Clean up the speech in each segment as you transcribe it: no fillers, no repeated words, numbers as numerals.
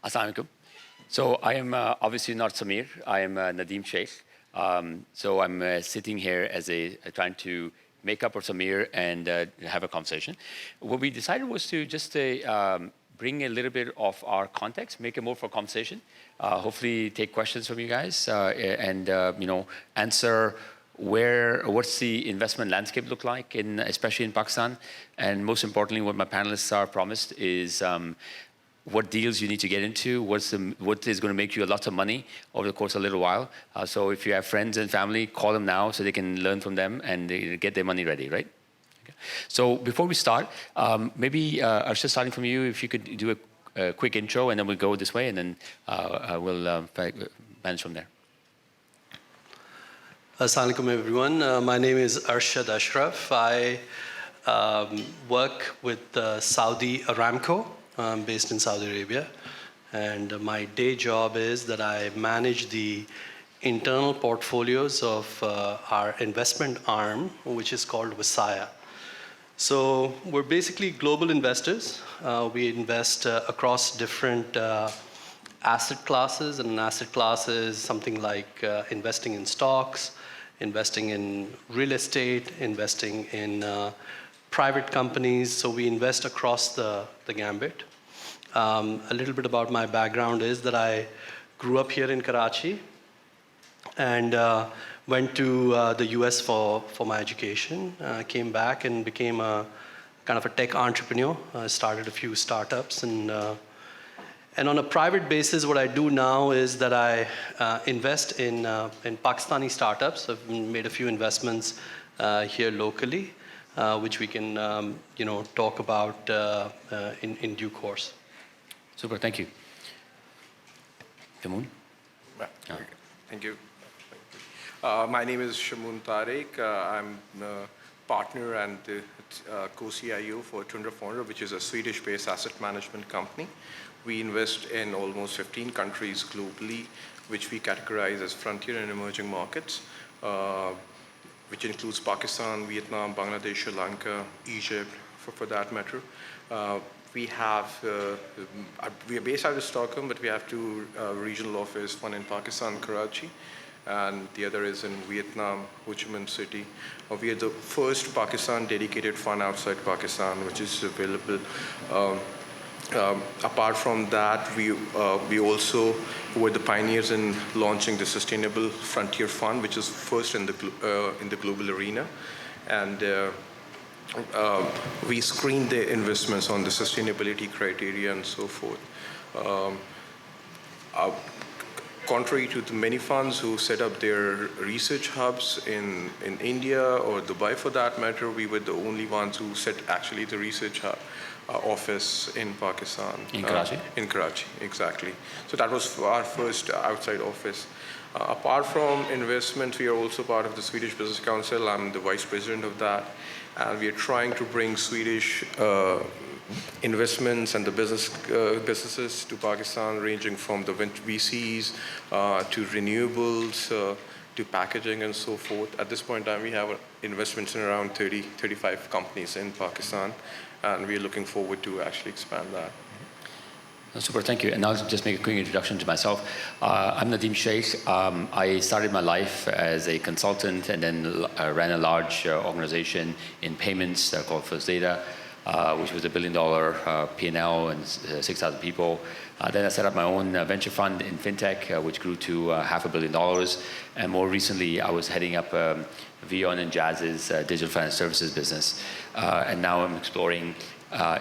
Assalamu alaikum. So I am obviously not Samir. I am Nadeem Shaikh. So I'm sitting here as trying to make up for Samir and have a conversation. What we decided was to just bring a little bit of our context, make it more for conversation. Hopefully, take questions from you guys and answer what's the investment landscape look like especially in Pakistan, and most importantly, what my panelists are promised is what deals you need to get into, what is going to make you a lot of money over the course of a little while. So if you have friends and family, call them now so they can learn from them and they get their money ready, right? Okay. So before we start, maybe Arshad, starting from you, if you could do a quick intro, and then we'll go this way, and then we'll manage from there. Assalamu alaikum, everyone. My name is Arshad Ashraf. I work with Saudi Aramco. I'm based in Saudi Arabia, and my day job is that I manage the internal portfolios of our investment arm, which is called Wasaya. So we're basically global investors. We invest across different asset classes, and an asset class is something like investing in stocks, investing in real estate, investing in private companies. So we invest across the gambit. A little bit about my background is that I grew up here in Karachi and went to the US for my education. Came back and became a kind of a tech entrepreneur. I started a few startups, and on a private basis, what I do now is that I invest in Pakistani startups. I've made a few investments here locally, which we can talk about in due course. Super, thank you. Shamoon? Thank you. My name is Shamoon Tariq. I'm the partner and the co-CIO for Tundra Fonder, which is a Swedish-based asset management company. We invest in almost 15 countries globally, which we categorize as frontier and emerging markets, which includes Pakistan, Vietnam, Bangladesh, Sri Lanka, Egypt, for that matter. We are based out of Stockholm, but we have two regional offices, one in Pakistan, Karachi, and the other is in Vietnam, Ho Chi Minh City. We are the first Pakistan-dedicated fund outside Pakistan, which is available. Apart from that, we also were the pioneers in launching the Sustainable Frontier Fund, which is first in the global arena, and we screen the investments on the sustainability criteria and so forth. Contrary to the many funds who set up their research hubs in India or Dubai for that matter, we were the only ones who set actually the research hub office in Pakistan. In Karachi? In Karachi, exactly. So that was our first outside office. Apart from investment, we are also part of the Swedish Business Council. I'm the vice president of that. And we are trying to bring Swedish investments and the businesses to Pakistan, ranging from the VCs to renewables to packaging and so forth. At this point in time, we have investments in around 35 companies in Pakistan, and we are looking forward to actually expand that. Super, thank you. And I'll just make a quick introduction to myself. I'm Nadeem Shaikh. I started my life as a consultant and then ran a large organization in payments called First Data, which was $1 billion P&L and 6,000 people. Then I set up my own venture fund in fintech, which grew to $500 million. And more recently, I was heading up Vion and Jazz's digital finance services business. And now I'm exploring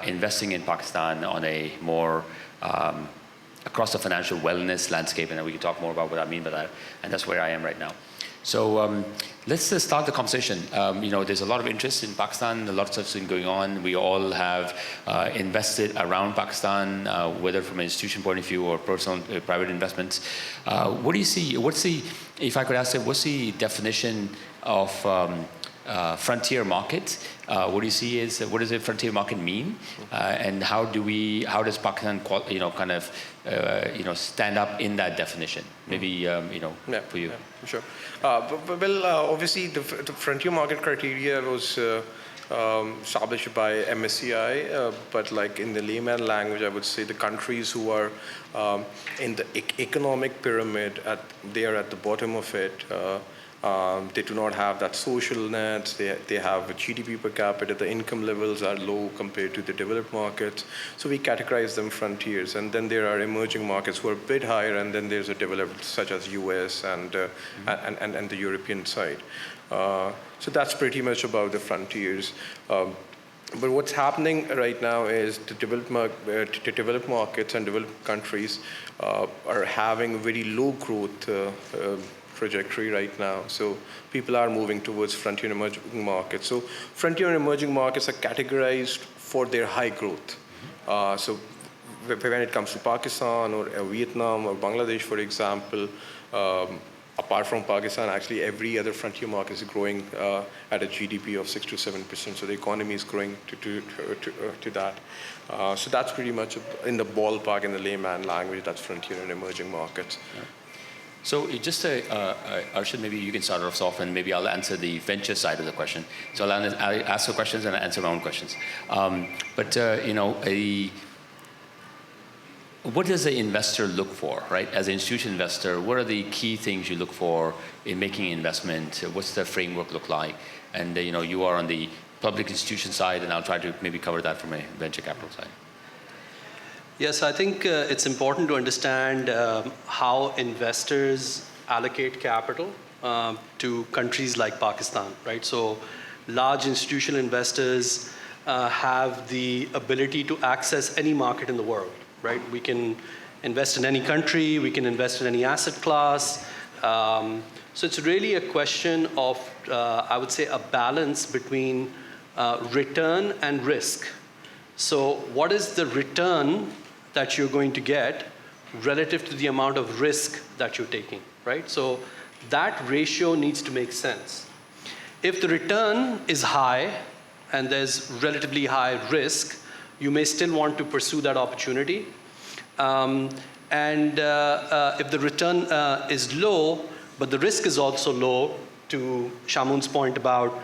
investing in Pakistan on a more across the financial wellness landscape, and we can talk more about what I mean by that, and that's where I am right now. So let's start the conversation. There's a lot of interest in Pakistan, a lot of stuff's been going on. We all have invested around Pakistan, whether from an institution point of view or personal, private investments. What do you see, if I could ask you, what's the definition of frontier market? What do you see is, what does a frontier market mean? And how does Pakistan stand up in that definition? Maybe, for you. Yeah, sure. Obviously the frontier market criteria was established by MSCI, but like in the layman language, I would say the countries who are in the economic pyramid, they are at the bottom of it. They do not have that social net. They have a GDP per capita. The income levels are low compared to the developed markets. So we categorize them frontiers. And then there are emerging markets who are a bit higher. And then there's a developed, such as US and the European side. So that's pretty much about the frontiers. But what's happening right now is the developed markets and developed countries are having very low growth trajectory right now. So people are moving towards frontier and emerging markets. So frontier and emerging markets are categorized for their high growth. So when it comes to Pakistan or Vietnam or Bangladesh, for example, apart from Pakistan, actually every other frontier market is growing at a GDP of 6 to 7%. So the economy is growing to that. So that's pretty much in the ballpark, in the layman language, that's frontier and emerging markets. Yeah. So just Arshad, maybe you can start us off, and maybe I'll answer the venture side of the question. So I'll ask the questions and I'll answer my own questions. What does an investor look for, right? As an institutional investor, what are the key things you look for in making an investment? What's the framework look like? And you are on the public institution side, and I'll try to maybe cover that from a venture capital side. Yes, I think it's important to understand how investors allocate capital to countries like Pakistan, right? So large institutional investors have the ability to access any market in the world, right? We can invest in any country, we can invest in any asset class. So it's really a question of, I would say, a balance between return and risk. So what is the return that you're going to get relative to the amount of risk that you're taking, right? So that ratio needs to make sense. If the return is high and there's relatively high risk, you may still want to pursue that opportunity. If the return is low, but the risk is also low, to Shamoon's point about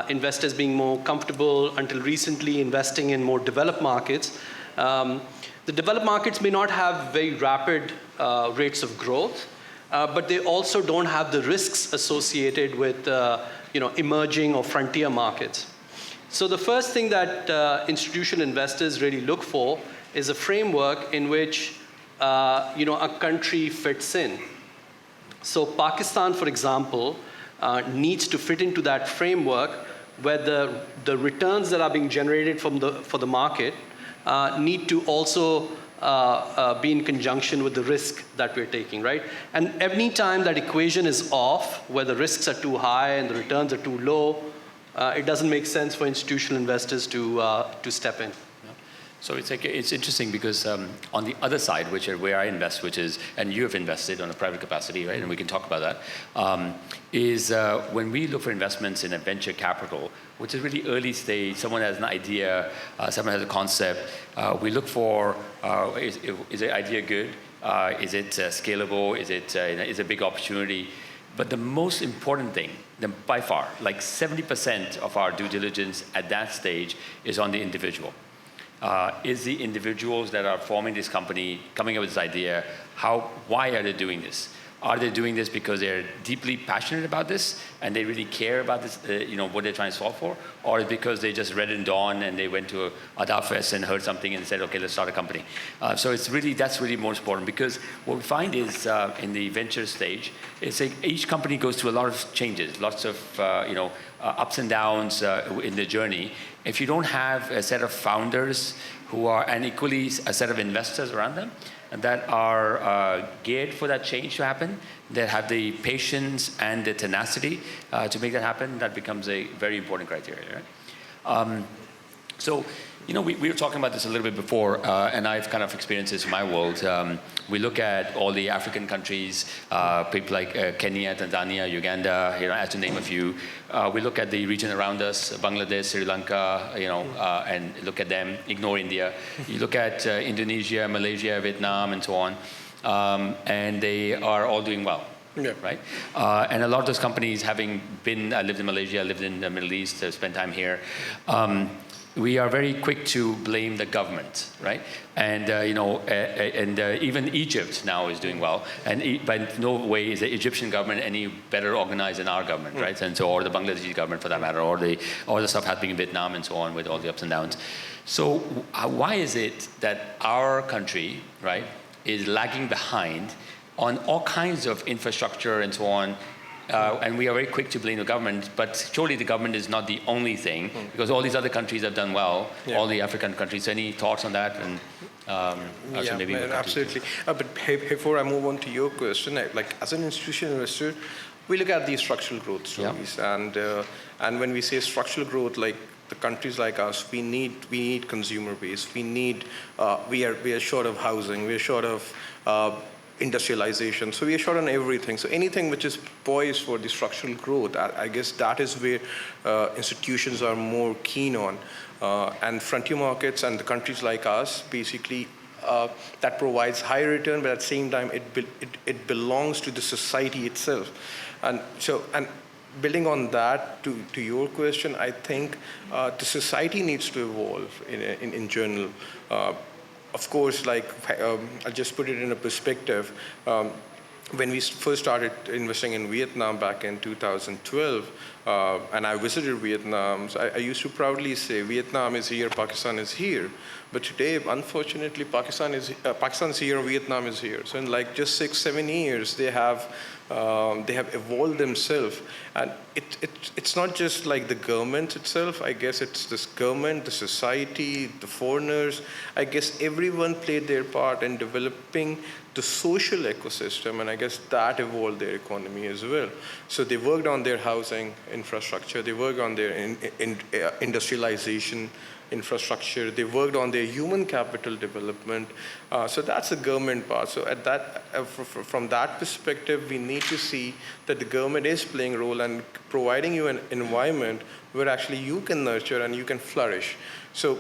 investors being more comfortable until recently investing in more developed markets, the developed markets may not have very rapid rates of growth, but they also don't have the risks associated with emerging or frontier markets. So the first thing that institutional investors really look for is a framework in which a country fits in. So Pakistan, for example, needs to fit into that framework where the returns that are being generated for the market need to also be in conjunction with the risk that we're taking, right? And any time that equation is off, where the risks are too high and the returns are too low, it doesn't make sense for institutional investors to step in. So it's interesting because on the other side, which are where I invest, which is, and you have invested on a private capacity, right? And we can talk about that. Is when we look for investments in a venture capital, which is really early stage, someone has an idea, someone has a concept. We look for is the idea good? Is it scalable? Is it a big opportunity? But the most important thing, by far, like 70% of our due diligence at that stage is on the individual. Is the individuals that are forming this company coming up with this idea, why are they doing this? Are they doing this because they're deeply passionate about this and they really care about this, what they're trying to solve for? Or is it because they just read in Dawn and they went to Adab Fest and heard something and said, okay, let's start a company. So that's really most important, because what we find is in the venture stage, it's like each company goes through a lot of changes, lots of ups and downs in the journey. If you don't have a set of founders and equally a set of investors around them, and that are geared for that change to happen, that have the patience and the tenacity to make that happen, that becomes a very important criteria, right? So, we were talking about this a little bit before, and I've kind of experienced this in my world. We look at all the African countries, people like Kenya, Tanzania, Uganda, as to name a few. We look at the region around us, Bangladesh, Sri Lanka, and look at them, ignore India. You look at Indonesia, Malaysia, Vietnam, and so on, and they are all doing well. Yeah. right? And a lot of those companies, having been, I lived in Malaysia, I lived in the Middle East, spent time here, we are very quick to blame the government, right? And even Egypt now is doing well, and by no way is the Egyptian government any better organized than our government, right? And so, or the Bangladeshi government for that matter, or the stuff happening in Vietnam and so on, with all the ups and downs. So, why is it that our country, right, is lagging behind on all kinds of infrastructure and so on? And we are very quick to blame the government, but surely the government is not the only thing, because all these other countries have done well, all the African countries. Any thoughts on that? And maybe absolutely. But before I move on to your question, like as an institutional investor, we look at these structural growth stories, and when we say structural growth, like the countries like us, we need consumer base. We are short of housing. We are short of industrialization. So we are short on everything. So anything which is poised for the structural growth, I guess that is where institutions are more keen on. And frontier markets and the countries like us, basically, that provides high return, but at the same time, it belongs to the society itself. And building on that, to your question, I think the society needs to evolve in general. Of course, I'll just put it in a perspective. When we first started investing in Vietnam back in 2012, and I visited Vietnam, so I used to proudly say, Vietnam is here, Pakistan is here. But today, unfortunately, Pakistan is here, Vietnam is here. So in like just 6-7 years, they have evolved themselves, and it's not just like the government itself. I guess it's this government, the society, the foreigners. I guess everyone played their part in developing the social ecosystem, and I guess that evolved their economy as well. So they worked on their housing infrastructure, they worked on their industrialization infrastructure, they worked on their human capital development. So that's the government part. So from that perspective, we need to see that the government is playing a role and providing you an environment where actually you can nurture and you can flourish. So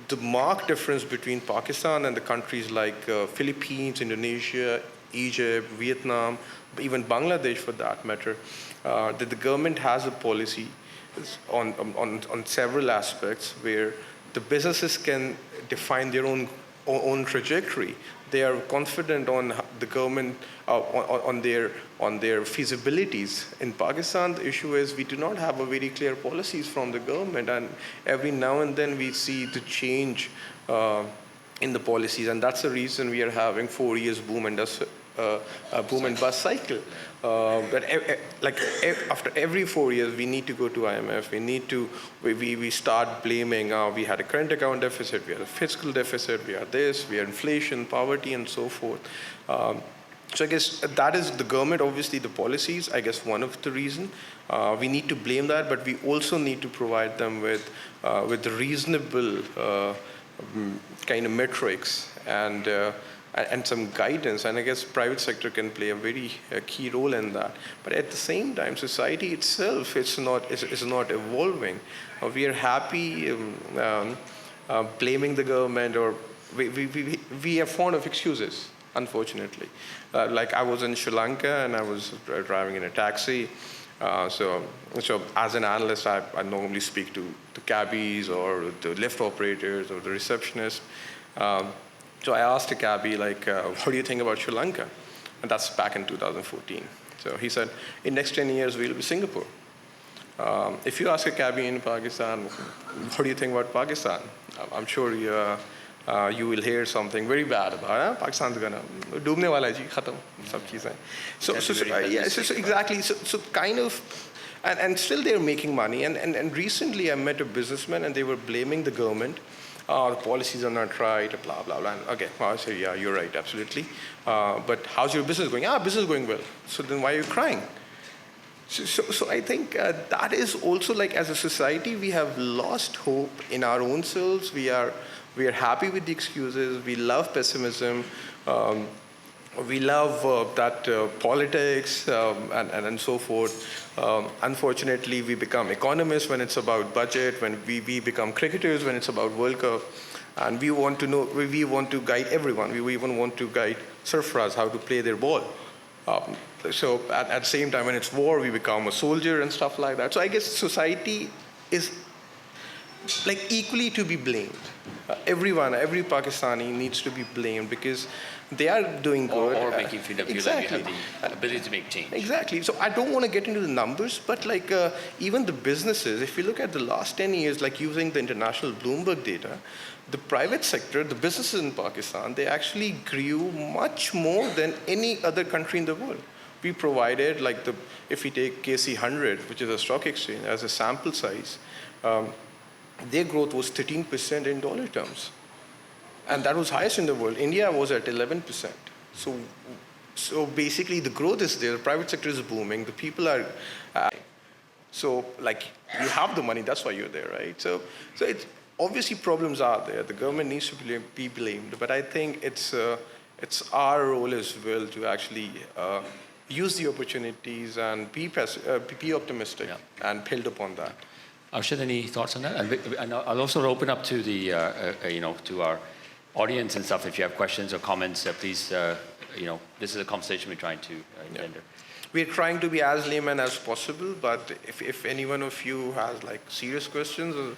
the marked difference between Pakistan and the countries like Philippines, Indonesia, Egypt, Vietnam, even Bangladesh for that matter, that the government has a policy on several aspects where the businesses can define their own trajectory. They are confident on the government, on their feasibilities. In Pakistan, the issue is we do not have a very clear policies from the government, and every now and then we see the change in the policies, and that's the reason we are having 4 years boom and bust cycle. After every 4 years, we need to go to IMF. We start blaming. We had a current account deficit. We had a fiscal deficit. We had this. We had inflation, poverty, and so forth. So I guess that is the government. Obviously, the policies. I guess one of the reason we need to blame that, but we also need to provide them with reasonable kind of metrics and some guidance, and I guess private sector can play a very key role in that. But at the same time, society itself is not evolving. We are happy blaming the government, or we are fond of excuses, unfortunately. Like I was in Sri Lanka and I was driving in a taxi. So as an analyst, I normally speak to the cabbies or the lift operators or the receptionists. So I asked a cabbie, what do you think about Sri Lanka? And that's back in 2014. So he said, in next 10 years, we'll be Singapore. If you ask a cabbie in Pakistan, what do you think about Pakistan? I'm sure you will hear something very bad about Pakistan's gonna doobne wala hai ji, khatam, sab cheezein. So exactly. So kind of, and still they're making money. And recently I met a businessman and they were blaming the government. The policies are not right, blah, blah, blah. Okay, I say, yeah, you're right, absolutely. But how's your business going? Business is going well. So then why are you crying? So I think that is also, like, as a society, we have lost hope in our own selves. We are happy with the excuses. We love pessimism. We love politics and so forth. Unfortunately, we become economists when it's about budget, when we become cricketers when it's about World Cup. And we want to guide everyone. We even want to guide surfers how to play their ball. So at the same time, when it's war, we become a soldier and stuff like that. So I guess society is like equally to be blamed. Every Pakistani needs to be blamed because they are doing good. Or making freedom feel like you have the ability to make change. Exactly. So I don't want to get into the numbers, but like even the businesses, if you look at the last 10 years, like using the international Bloomberg data, the private sector, the businesses in Pakistan, they actually grew much more than any other country in the world. We provided, like if we take KC 100, which is a stock exchange, as a sample size, their growth was 13% in dollar terms. And that was highest in the world. India was at 11%. So basically the growth is there, the private sector is booming, the people are, so like you have the money, that's why you're there, right? So it's, obviously problems are there, the government needs to be blamed, but I think it's our role as well to actually use the opportunities and be optimistic and build upon that. Arshad, any thoughts on that? And I'll also open up to the, to our audience and stuff. If you have questions or comments, please, this is a conversation we're trying to engender. We're trying to be as layman as possible, but if any one of you has like serious questions,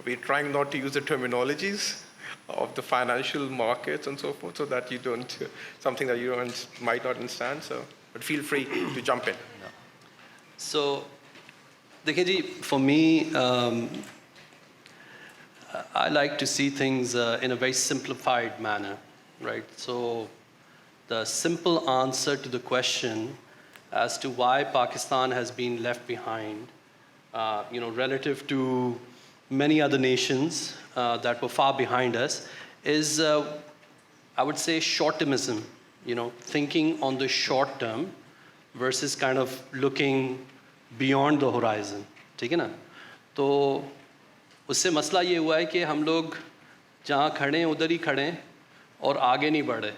we're trying not to use the terminologies of the financial markets and so forth, so that you don't, something that you might not understand. So, but feel free to jump in. No. So, Dekhi, for me, I like to see things in a very simplified manner, right? So the simple answer to the question as to why Pakistan has been left behind, relative to many other nations that were far behind us, is, I would say, short-termism, thinking on the short term versus kind of looking beyond the horizon, ठीक है ना? तो उससे मसला ये हुआ है कि हम लोग जहाँ खड़े हैं उधर ही खड़े हैं और आगे नहीं बढ़े.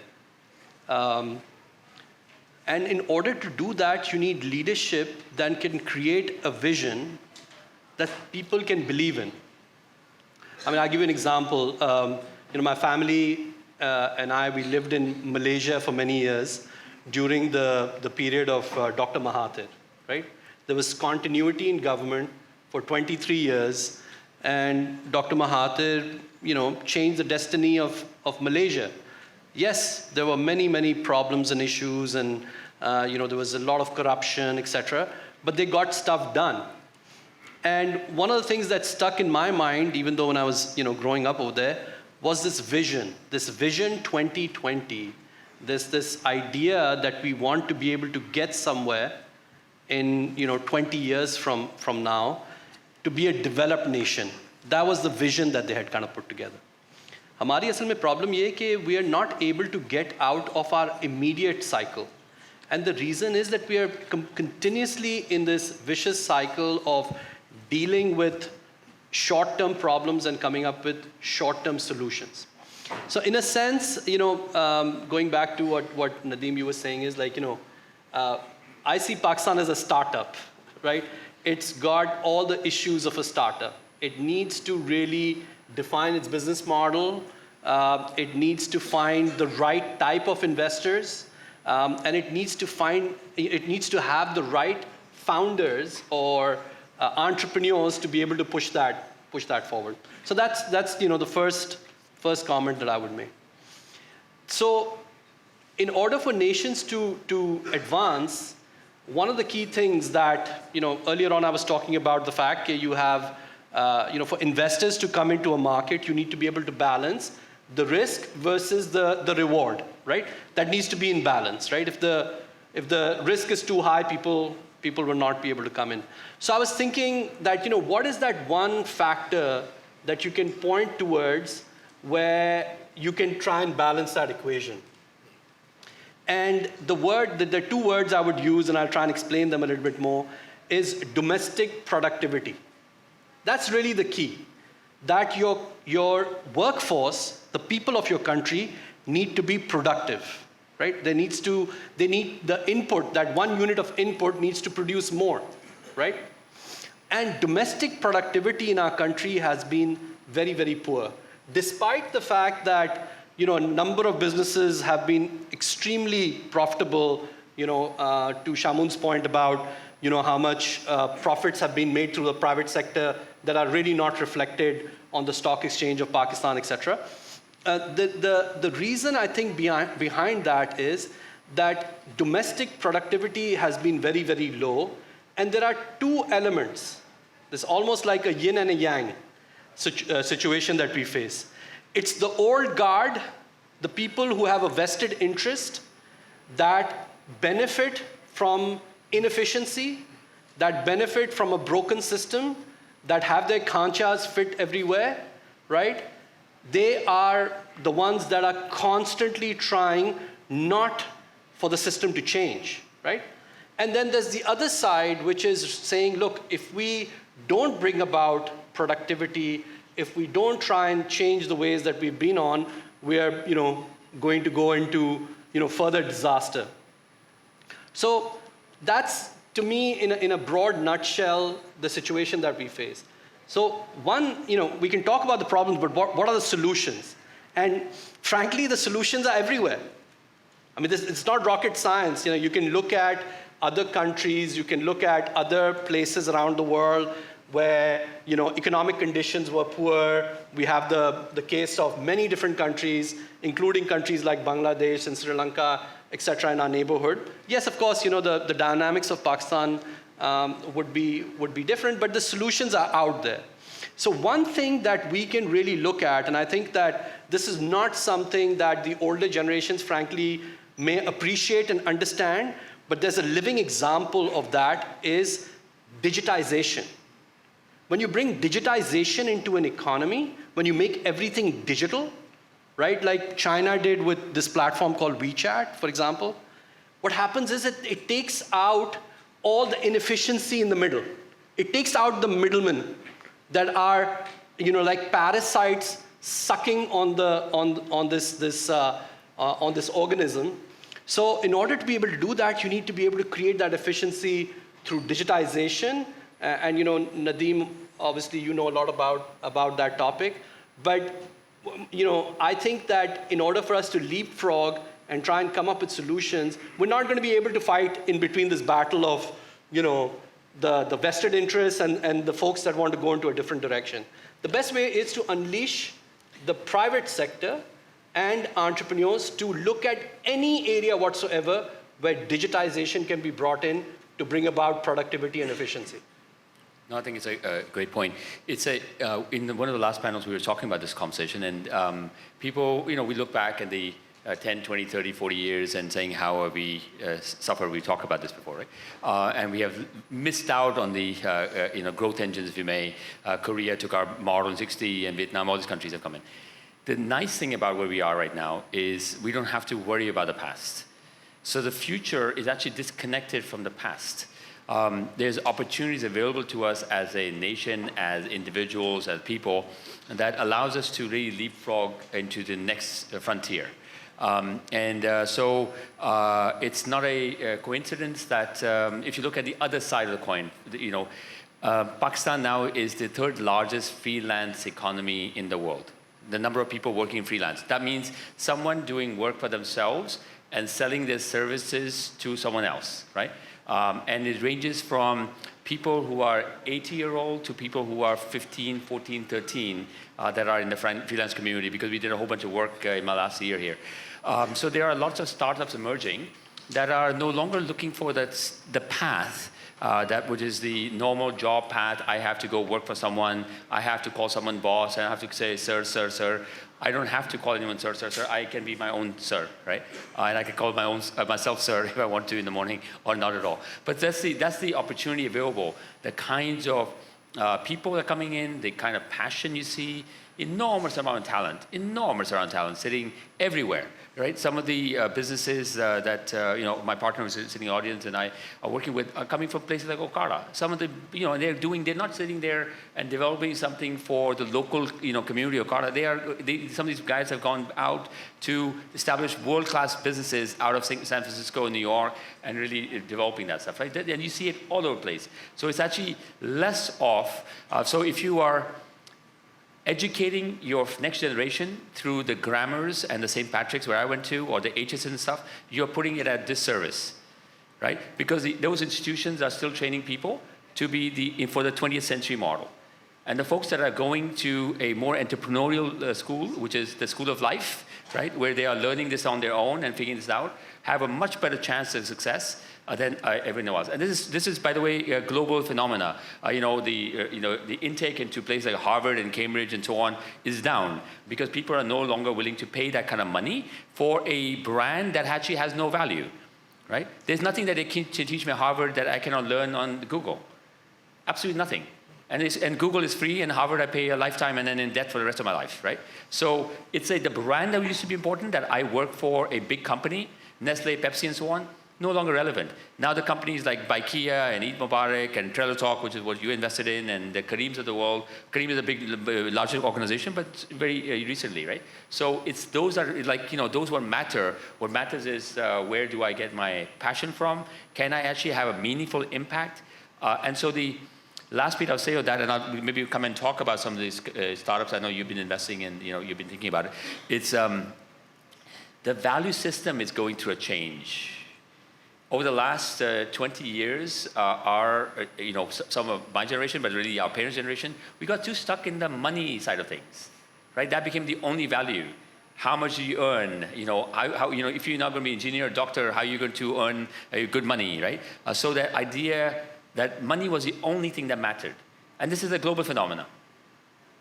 And in order to do that, you need leadership that can create a vision that people can believe in. I mean, I'll give you an example. My family and I, we lived in Malaysia for many years during the period of Dr. Mahathir, right? There was continuity in government for 23 years, and Dr. Mahathir, changed the destiny of Malaysia. Yes, there were many, many problems and issues, and there was a lot of corruption, etc. But they got stuff done. And one of the things that stuck in my mind, even though when I was, growing up over there, was this Vision 2020. This idea that we want to be able to get somewhere in 20 years from now to be a developed nation. That was the vision that they had kind of put together. हमारी असल में problem ये है कि we are not able to get out of our immediate cycle. And the reason is that we are continuously in this vicious cycle of dealing with short-term problems and coming up with short-term solutions. So in a sense, going back to what Nadeem, you were saying is like, I see Pakistan as a startup, right? It's got all the issues of a startup. It needs to really define its business model. It needs to find the right type of investors, and it needs to have the right founders or entrepreneurs to be able to push that forward. So that's the first comment that I would make. So in order for nations to advance, one of the key things that, earlier on I was talking about the fact that you have, for investors to come into a market, you need to be able to balance the risk versus the reward, right? That needs to be in balance, right? If the risk is too high, people will not be able to come in. So I was thinking that, what is that one factor that you can point towards where you can try and balance that equation? And the two words I would use, and I'll try and explain them a little bit more, is domestic productivity. That's really the key. That your workforce, the people of your country, need to be productive, right? They need the input, that one unit of input needs to produce more, right? And domestic productivity in our country has been very, very poor. Despite the fact that a number of businesses have been extremely profitable to Shamoon's point about, how much profits have been made through the private sector that are really not reflected on the stock exchange of Pakistan, etc. The reason I think behind that is that domestic productivity has been very, very low, and there are two elements. There's almost like a yin and a yang situation that we face. It's the old guard, the people who have a vested interest that benefit from inefficiency, that benefit from a broken system, that have their khanchas fit everywhere, right? They are the ones that are constantly trying not for the system to change, right? And then there's the other side, which is saying, look, if we don't bring about productivity, if we don't try and change the ways that we've been on, we are, going to go into, further disaster. So that's, to me, in a broad nutshell, the situation that we face. So one, we can talk about the problems, but what are the solutions? And frankly, the solutions are everywhere. I mean, it's not rocket science. You can look at other countries, you can look at other places around the world where, economic conditions were poor. We have the case of many different countries, including countries like Bangladesh and Sri Lanka, etc., in our neighborhood. Yes, of course, the dynamics of Pakistan would be different, but the solutions are out there. So one thing that we can really look at, and I think that this is not something that the older generations, frankly, may appreciate and understand, but there's a living example of that, is digitization. When you bring digitization into an economy, when you make everything digital, right, like China did with this platform called WeChat, for example, what happens is it takes out all the inefficiency in the middle. It takes out the middlemen that are, like parasites sucking on this organism. So in order to be able to do that, you need to be able to create that efficiency through digitization. And Nadeem, obviously you know a lot about that topic. But I think that in order for us to leapfrog and try and come up with solutions, we're not going to be able to fight in between this battle of the vested interests and the folks that want to go into a different direction. The best way is to unleash the private sector and entrepreneurs to look at any area whatsoever where digitization can be brought in to bring about productivity and efficiency. No, I think it's a great point. It's in one of the last panels we were talking about this conversation, and people, we look back at the 10, 20, 30, 40 years and saying how we suffered. We talked about this before, right? And we have missed out on the growth engines, if you may. Korea took our model in '60, and Vietnam, all these countries have come in. The nice thing about where we are right now is we don't have to worry about the past. So the future is actually disconnected from the past. There's opportunities available to us as a nation, as individuals, as people, and that allows us to really leapfrog into the next frontier. So it's not a coincidence that if you look at the other side of the coin, Pakistan now is the third largest freelance economy in the world. The number of people working freelance. That means someone doing work for themselves and selling their services to someone else, right? And it ranges from people who are 80-year-old to people who are 15, 14, 13 that are in the freelance community, because we did a whole bunch of work in my last year here. So there are lots of startups emerging that are no longer looking for the path, which is the normal job path. I have to go work for someone. I have to call someone boss. And I have to say, sir, sir, sir. I don't have to call anyone sir, sir, sir. I can be my own sir, right? And I can call myself sir if I want to in the morning, or not at all. But that's the opportunity available. The kinds of people that are coming in, the kind of passion you see, enormous amount of talent sitting everywhere, right? Some of the businesses that my partner was sitting in the audience and I are working with are coming from places like Okada. Some of the, they're not sitting there and developing something for the local, community of Okada. Some of these guys have gone out to establish world-class businesses out of San Francisco and New York and really developing that stuff, right? And you see it all over the place. So it's actually less off. So if you are educating your next generation through the Grammars and the St. Patrick's where I went to, or the HSN and stuff, you're putting it at disservice. right? Because those institutions are still training people to be for the 20th century model. And the folks that are going to a more entrepreneurial school, which is the school of life, right, where they are learning this on their own and figuring this out, have a much better chance of success than everyone else. And this is, by the way, a global phenomena. The intake into places like Harvard and Cambridge and so on is down because people are no longer willing to pay that kind of money for a brand that actually has no value, right? There's nothing that they can teach me at Harvard that I cannot learn on Google. Absolutely nothing. And Google is free, and Harvard I pay a lifetime and then in debt for the rest of my life, right? So it's the brand that used to be important, that I work for a big company, Nestle, Pepsi, and so on, no longer relevant. Now the companies like Baikia and Eid Mubarak and Trello Talk, which is what you invested in, and the Kareems of the world. Kareem is a big, larger organization, but very recently, right? So it's those are those what matter. What matters is where do I get my passion from? Can I actually have a meaningful impact? And so the last bit I'll say of that, and maybe come and talk about some of these startups I know you've been investing in, you've been thinking about it. It's the value system is going through a change. Over the last 20 years, some of my generation, but really our parents' generation, we got too stuck in the money side of things, right? That became the only value. How much do you earn? If you're not going to be an engineer or doctor, how are you going to earn good money, right? So that idea that money was the only thing that mattered. And this is a global phenomenon.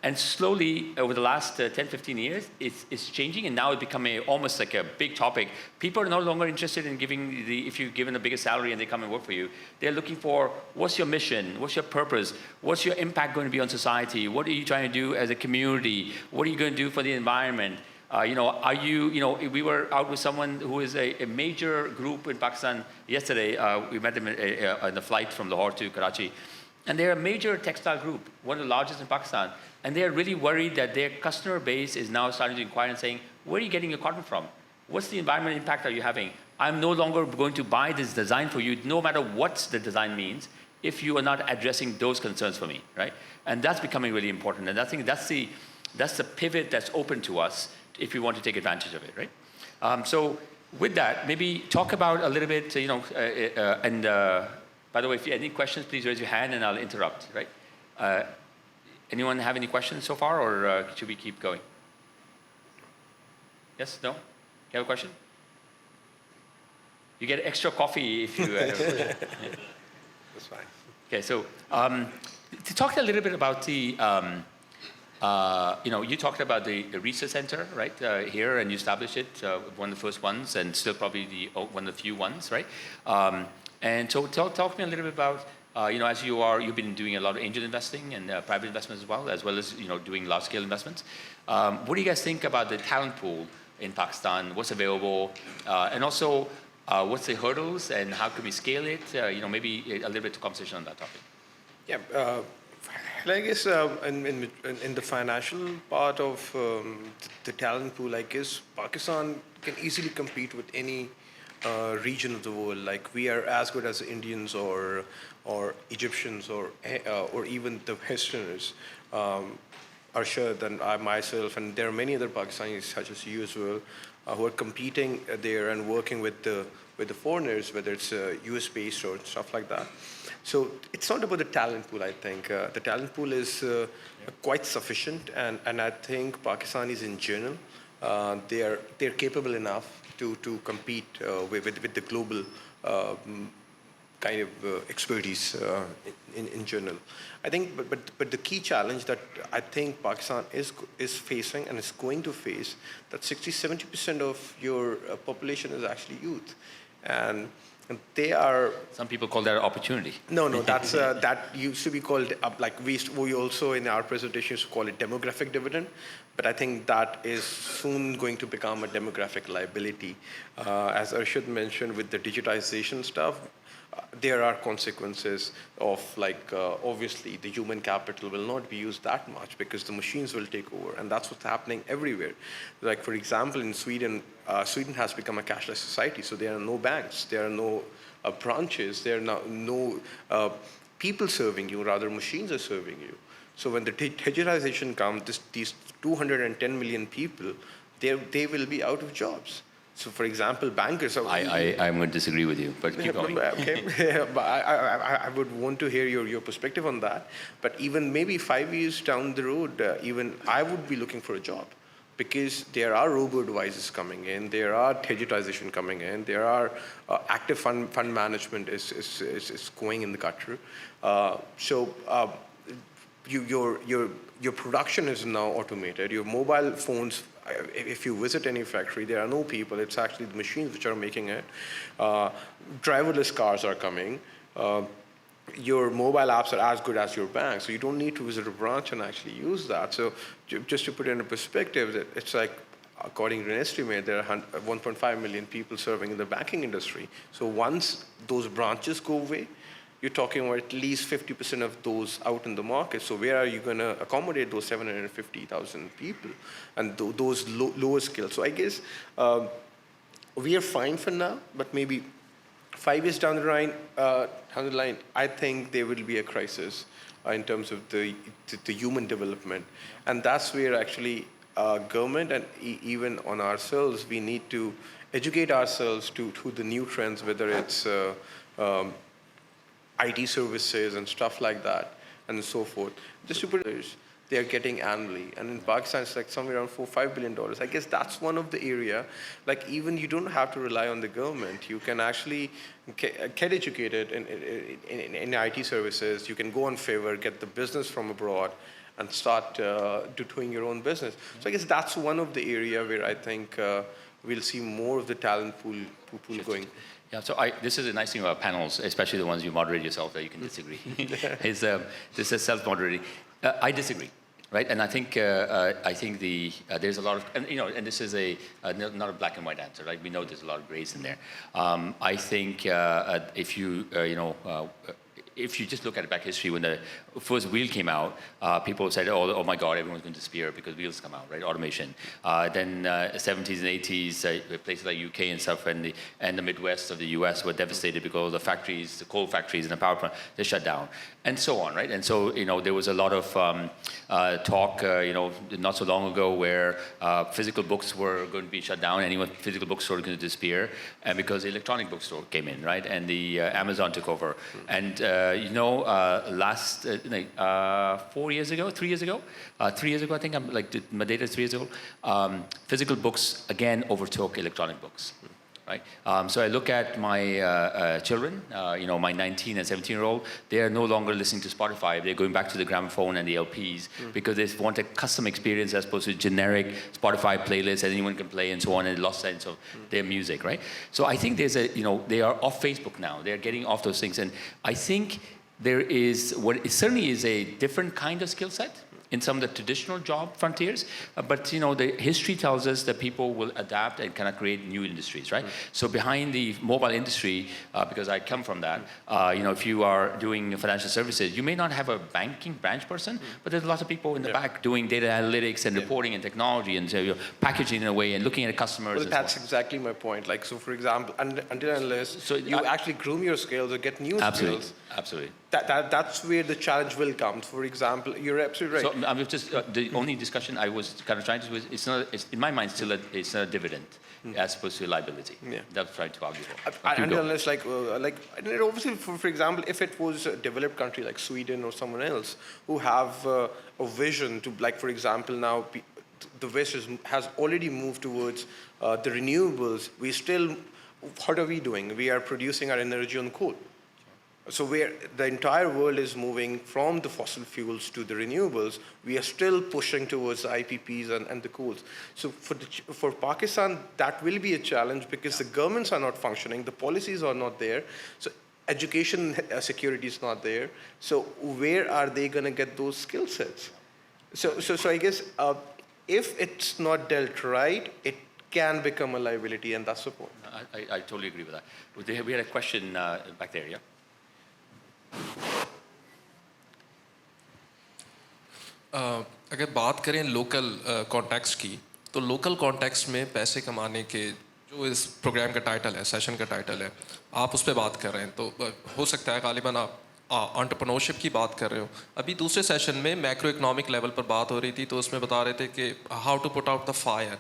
And slowly, over the last 10, 15 years, it's changing, and now it's become almost like a big topic. People are no longer interested in if you're given a bigger salary and they come and work for you. They're looking for, what's your mission? What's your purpose? What's your impact going to be on society? What are you trying to do as a community? What are you going to do for the environment? We were out with someone who is a major group in Pakistan yesterday. We met them on the flight from Lahore to Karachi. And they're a major textile group, one of the largest in Pakistan. And they're really worried that their customer base is now starting to inquire and saying, where are you getting your cotton from? What's the environmental impact are you having? I'm no longer going to buy this design for you, no matter what the design means, if you are not addressing those concerns for me, right? And that's becoming really important. And I think that's the pivot that's open to us if we want to take advantage of it, right? So with that, maybe talk about a little bit, by the way, if you have any questions, please raise your hand and I'll interrupt, right? Anyone have any questions so far, or should we keep going? Yes, no? You have a question? You get extra coffee if you have That's fine. Okay, so to talk a little bit about the, you talked about the research center, right, here, and you established it, one of the first ones, and still probably one of the few ones, right? And so talk to me a little bit about, as you've been doing a lot of angel investing and private investments as well as doing large-scale investments. What do you guys think about the talent pool in Pakistan? What's available, and also what's the hurdles and how can we scale it? Maybe a little bit of conversation on that topic. Yeah, I guess in the financial part of the talent pool, I guess Pakistan can easily compete with any region of the world. Like, we are as good as Indians or Egyptians or even the Westerners. Arshad and I myself, and there are many other Pakistanis such as you as well, who are competing there and working with the foreigners, whether it's US based or stuff like that. So it's not about the talent pool. I think the talent pool is quite sufficient, and I think Pakistanis in general, they're capable enough to compete with the global kind of expertise in general. I think, but the key challenge that I think Pakistan is facing and is going to face, that 60-70% of your population is actually youth, and they are. Some people call that an opportunity. No, that's that used to be called we also in our presentation used to call it demographic dividend, but I think that is soon going to become a demographic liability. As Arshad mentioned, with the digitization stuff, there are consequences of obviously the human capital will not be used that much because the machines will take over, and that's what's happening everywhere. Like, for example, in Sweden, Sweden has become a cashless society, so there are no banks, there are no branches, there are no people serving you, rather machines are serving you. So when the digitization comes, these 210 million people, they will be out of jobs. So, for example, bankers. I'm going to disagree with you, but keep going. Okay, but I would want to hear your perspective on that. But even maybe 5 years down the road, even I would be looking for a job, because there are robo-advisors coming in, there are digitization coming in, there are active fund management is going in the gutter. Your production is now automated. Your mobile phones, if you visit any factory, there are no people. It's actually the machines which are making it. Driverless cars are coming. Your mobile apps are as good as your bank, so you don't need to visit a branch and actually use that. So just to put it in perspective, that it's like, according to an estimate, there are 1.5 million people serving in the banking industry. So once those branches go away, you're talking about at least 50% of those out in the market. So where are you going to accommodate those 750,000 people and those lower skills? So I guess we are fine for now, but maybe 5 years down the line, I think there will be a crisis in terms of the human development. And that's where actually government and even on ourselves, we need to educate ourselves to the new trends, whether it's IT services and stuff like that, and so forth. Just to put it, they are getting annually, and in Pakistan it's like somewhere around $4-5 billion. I guess that's one of the area. Like, even you don't have to rely on the government. You can actually get educated in IT services. You can go on Fiverr, get the business from abroad, and start doing your own business. So I guess that's one of the area where I think we'll see more of the talent pool going. Yeah, so this is a nice thing about panels, especially the ones you moderate yourself, that you can disagree. This is self-moderating. I disagree, right? And I think there's a lot of, and this is not a black and white answer, right? We know there's a lot of grays in there. I think if you just look at back history, when the first wheel came out, people said, oh my God, everyone's going to disappear because wheels come out, right? Automation. Then 70s and 80s, places like UK and stuff, and the Midwest of the US were devastated because the factories, the coal factories and the power plant, they shut down, and so on, right? And so, there was a lot of talk, not so long ago, where physical books were going to be shut down, and even physical bookstore was going to disappear, and because the electronic bookstore came in, right? And the Amazon took over. And last 3 years ago, I think, my data is 3 years ago, physical books again overtook electronic books, right? So I look at my children, my 19 and 17-year-old, they are no longer listening to Spotify. They're going back to the gramophone and the LPs because they want a custom experience as opposed to generic Spotify playlists that anyone can play and so on, and they lost sense of their music, right? So I think there's they are off Facebook now. They're getting off those things. And I think there is what certainly is a different kind of skill set in some of the traditional job frontiers, but the history tells us that people will adapt and kind of create new industries, right? So behind the mobile industry, because I come from that, if you are doing financial services, you may not have a banking branch person, but there's lots of people in the back doing data analytics and reporting and technology and packaging in a way and looking at customers. Well, that's exactly my point. Like, so for example, until unless you actually groom your skills or get new skills. Absolutely. That's where the challenge will come. For example, you're absolutely right. So I'm just the only discussion I was kind of trying to do is it's in my mind still it's a dividend as opposed to a liability. Yeah. That's what I'm trying to argue for. And unless obviously, for example, if it was a developed country like Sweden or someone else who have a vision to, like, for example, now the West has already moved towards the renewables. What are we doing? We are producing our energy on coal. So where the entire world is moving from the fossil fuels to the renewables, we are still pushing towards the IPPs and the coals. So for Pakistan, that will be a challenge because the governments are not functioning, the policies are not there. So education security is not there. So where are they going to get those skill sets? So I guess if it's not dealt right, it can become a liability, and that's the point. I totally agree with that. We had a question back there, yeah? अगर बात करें local context की, तो local context में पैसे कमाने के जो इस प्रोग्राम का टाइटल है, सेशन का टाइटल है, आप उस पर बात कर रहे हैं, तो हो सकता है गालिबन आप एंटरप्रेन्योरशिप की बात कर रहे हो. अभी दूसरे सेशन में मैक्रो इकोनॉमिक लेवल पर बात हो रही थी, तो उसमें बता रहे थे कि how to put out the fire,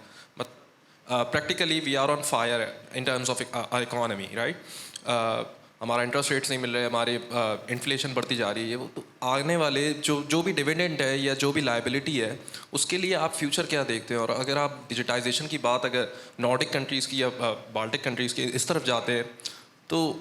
practically we are on fire in terms of our economy, right? ہمارا انٹرسٹ ریٹس نہیں مل رہے, ہماری انفلیشن بڑھتی جا رہی ہے. وہ تو آنے والے جو بھی ڈیویڈنڈ ہے یا جو بھی لائبلٹی ہے اس کے لیے آپ فیوچر کیا دیکھتے ہیں؟ اور اگر آپ ڈیجیٹائزیشن کی بات اگر نارڈک کنٹریز کی یا بالٹک کنٹریز کی اس طرف جاتے ہیں تو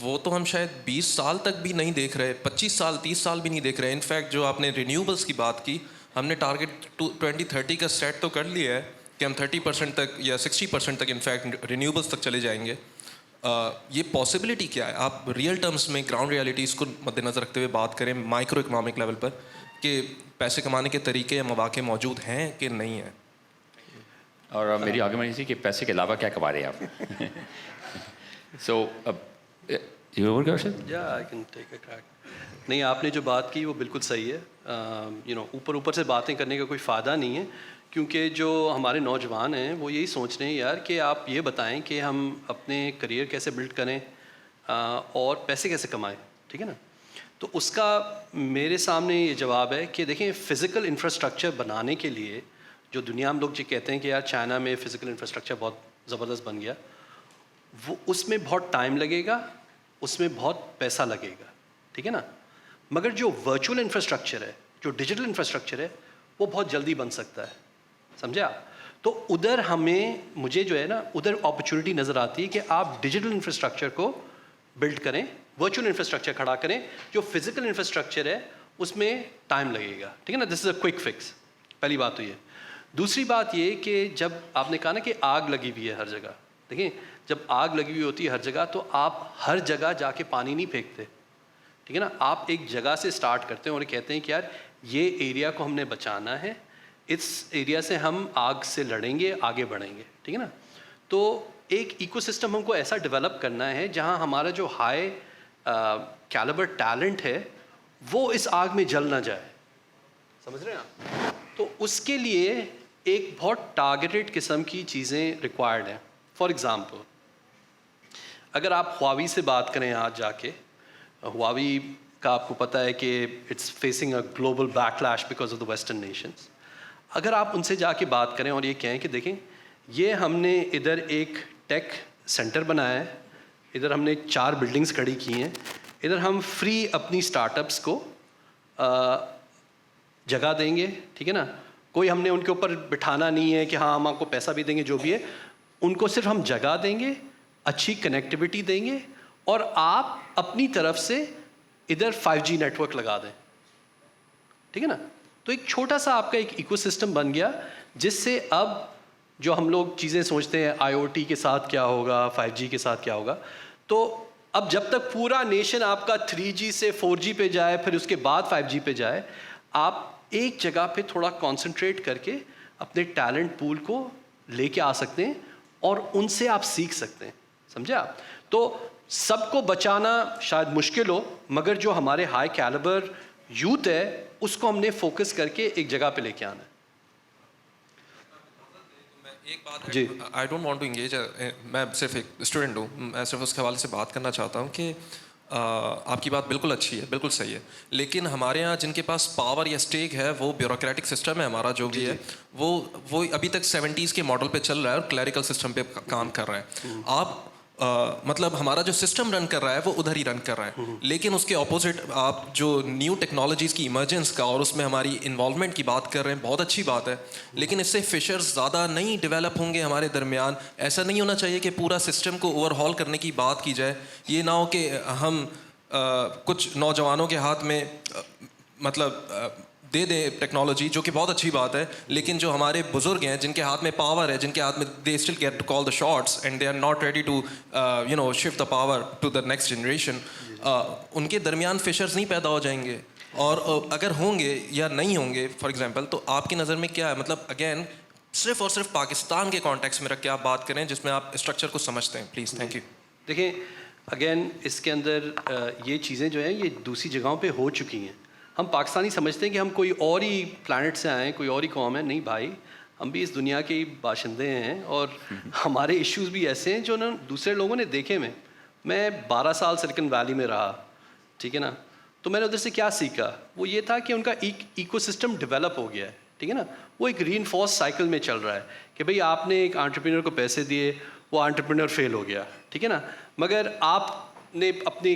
وہ تو ہم شاید 20 سال تک بھی نہیں دیکھ رہے, 25 سال 30 سال بھی نہیں دیکھ رہے. انفیکٹ جو آپ نے رینیوبلس کی بات کی, ہم نے ٹارگیٹ 2030 کا سیٹ تو کر لیا ہے کہ ہم 30% تک یا 60% تک انفیکٹ رینیوبلس تک چلے جائیں گے. یہ پاسبلٹی کیا ہے؟ آپ ریئل ٹرمس میں گراؤنڈ ریالٹیز کو مد نظر رکھتے ہوئے بات کریں مائکرو اکنامک لیول پر کہ پیسے کمانے کے طریقے یا مواقع موجود ہیں کہ نہیں ہیں. اور میری آرگومنٹ تھی کہ پیسے کے علاوہ کیا کما رہے ہیں آپ. سو نہیں, آپ نے جو بات کی وہ بالکل صحیح ہے. اوپر سے باتیں کرنے کا کوئی فائدہ نہیں ہے, کیونکہ جو ہمارے نوجوان ہیں وہ یہی سوچ رہے ہیں یار کہ آپ یہ بتائیں کہ ہم اپنے کریئر کیسے بلڈ کریں اور پیسے کیسے کمائیں, ٹھیک ہے نا. تو اس کا میرے سامنے یہ جواب ہے کہ دیکھیں, فزیکل انفراسٹرکچر بنانے کے لیے جو دنیا میں لوگ جو کہتے ہیں کہ یار چائنا میں فزیکل انفراسٹرکچر بہت زبردست بن گیا, وہ اس میں بہت ٹائم لگے گا, اس میں بہت پیسہ لگے گا, ٹھیک ہے نا. مگر جو ورچوئل انفراسٹرکچر ہے, جو ڈیجیٹل انفراسٹرکچر ہے, وہ بہت جلدی بن سکتا ہے, سمجھے آپ. تو ادھر مجھے جو ہے نا ادھر اپرچونیٹی نظر آتی ہے کہ آپ ڈیجیٹل انفراسٹرکچر کو بلڈ کریں, ورچوئل انفراسٹرکچر کھڑا کریں. جو فزیکل انفراسٹرکچر ہے اس میں ٹائم لگے گا, ٹھیک ہے نا. دس از اے کوئک فکس. پہلی بات تو یہ. دوسری بات یہ کہ جب آپ نے کہا نا کہ آگ لگی ہوئی ہے ہر جگہ, دیکھیں جب آگ لگی ہوئی ہوتی ہے ہر جگہ تو آپ ہر جگہ جا کے پانی نہیں پھینکتے, ٹھیک ہے نا. آپ ایک جگہ سے اسٹارٹ کرتے ہیں اور کہتے ہیں کہ یار یہ ایریا کو ہم نے بچانا ہے, اس ایریا سے ہم آگ سے لڑیں گے, آگے بڑھیں گے, ٹھیک ہے نا. تو ایک ایکو سسٹم ہم کو ایسا ڈیولپ کرنا ہے جہاں ہمارا جو ہائی کیلیبر ٹیلنٹ ہے وہ اس آگ میں جل نہ جائے, سمجھ رہے ہیں آپ. تو اس کے لیے ایک بہت ٹارگیٹڈ قسم کی چیزیں ریکوائرڈ ہیں. فار ایگزامپل, اگر آپ ہواوی سے بات کریں آج جا کے, ہواوی کا آپ کو پتہ ہے کہ it's facing a global backlash because of the western nations. اگر آپ ان سے جا کے بات کریں اور یہ کہیں کہ دیکھیں یہ ہم نے ادھر ایک ٹیک سینٹر بنایا ہے, ادھر ہم نے 4 بلڈنگز کھڑی کی ہیں, ادھر ہم فری اپنی اسٹارٹ اپس کو جگہ دیں گے, ٹھیک ہے نا. کوئی ہم نے ان کے اوپر بٹھانا نہیں ہے کہ ہاں ہم آپ کو پیسہ بھی دیں گے, جو بھی ہے ان کو صرف ہم جگہ دیں گے, اچھی کنیکٹیوٹی دیں گے, اور آپ اپنی طرف سے ادھر 5G نیٹ ورک لگا دیں, ٹھیک ہے نا. تو ایک چھوٹا سا آپ کا ایک ایکو سسٹم بن گیا, جس سے اب جو ہم لوگ چیزیں سوچتے ہیں IoT کے ساتھ کیا ہوگا, 5G کے ساتھ کیا ہوگا, تو اب جب تک پورا نیشن آپ کا 3G سے 4G پہ جائے, پھر اس کے بعد 5G پہ جائے, آپ ایک جگہ پہ تھوڑا کانسنٹریٹ کر کے اپنے ٹیلنٹ پول کو لے کے آ سکتے ہیں اور ان سے آپ سیکھ سکتے ہیں, سمجھے آپ. تو سب کو بچانا شاید مشکل ہو, مگر جو ہمارے ہائی کیلیبر یوتھ ہے اس کو ہم نے فوکس کر کے ایک جگہ پہ لے کے آنا ہے. ایک بات جی, I don't want to engage, میں صرف ایک اسٹوڈنٹ ہوں, میں صرف اس کے حوالے سے بات کرنا چاہتا ہوں کہ آپ کی بات بالکل اچھی ہے, بالکل صحیح ہے, لیکن ہمارے یہاں جن کے پاس پاور یا اسٹیک ہے وہ بیوروکریٹک سسٹم ہے ہمارا جو بھی ہے, وہ ابھی تک 70s کے ماڈل پہ چل رہا ہے اور کلیریکل سسٹم پہ کام کر رہا ہے. آپ مطلب ہمارا جو سسٹم رن کر رہا ہے وہ ادھر ہی رن کر رہا ہے, لیکن اس کے اپوزٹ آپ جو نیو ٹیکنالوجیز کی ایمرجنس کا اور اس میں ہماری انوالومنٹ کی بات کر رہے ہیں, بہت اچھی بات ہے, لیکن اس سے فشرز زیادہ نہیں ڈیولپ ہوں گے ہمارے درمیان. ایسا نہیں ہونا چاہیے کہ پورا سسٹم کو اوور ہال کرنے کی بات کی جائے. یہ نہ ہو کہ ہم کچھ نوجوانوں کے ہاتھ میں مطلب دے دیں ٹیکنالوجی, جو کہ بہت اچھی بات ہے, لیکن جو ہمارے بزرگ ہیں جن کے ہاتھ میں پاور ہے, جن کے ہاتھ میں they still get to call the shots and they are not ready to shift the power to the next generation, ان کے درمیان فشرز نہیں پیدا ہو جائیں گے. اور اگر ہوں گے یا نہیں ہوں گے فار ایگزامپل, تو آپ کی نظر میں کیا ہے؟ مطلب اگین صرف اور صرف پاکستان کے کانٹیکس میں رکھ کے آپ بات کریں جس میں آپ اسٹرکچر کو سمجھتے ہیں, پلیز. Thank you. دیکھیں اگین اس کے اندر یہ چیزیں جو ہیں یہ دوسری جگہوں پہ ہو چکی ہیں. ہم پاکستانی سمجھتے ہیں کہ ہم کوئی اور ہی پلانٹ سے آئے ہیں, کوئی اور ہی قوم ہے. نہیں بھائی, ہم بھی اس دنیا کے باشندے ہیں اور ہمارے ایشوز بھی ایسے ہیں جو دوسرے لوگوں نے دیکھے. میں 12 سال سلیکن ویلی میں رہا, ٹھیک ہے نا. تو میں نے ادھر سے کیا سیکھا, وہ یہ تھا کہ ان کا ایکو سسٹم ڈیولپ ہو گیا ہے, ٹھیک ہے نا. وہ ایک ری انفورس سائیکل میں چل رہا ہے کہ بھئی آپ نے ایک انٹرپرینور کو پیسے دیے, وہ انٹرپرینور فیل ہو گیا, ٹھیک ہے نا, مگر آپ نے اپنی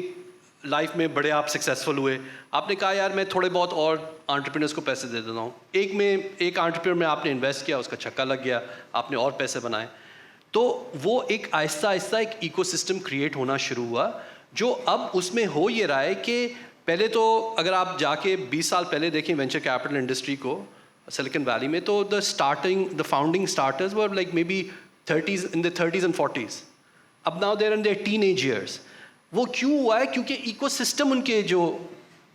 لائف میں بڑے آپ سکسیزفل ہوئے, آپ نے کہا یار میں تھوڑے بہت اور انٹرپرینرس کو پیسے دے دیتا ہوں. ایک انٹرپرینر میں آپ نے انویسٹ کیا, اس کا چھکا لگ گیا, آپ نے اور پیسے بنائے. تو وہ ایک آہستہ آہستہ ایک ایکو سسٹم کریٹ ہونا شروع ہوا, جو اب اس میں ہو یہ رہا ہے کہ پہلے تو اگر آپ جا کے 20 سال پہلے دیکھیں وینچر کیپٹل انڈسٹری کو سلیکن ویلی میں, تو the founding starters were like maybe 30s and 40s. اب now they're in their teenage years. وہ کیوں ہوا ہے؟ کیونکہ ایکو سسٹم ان کے جو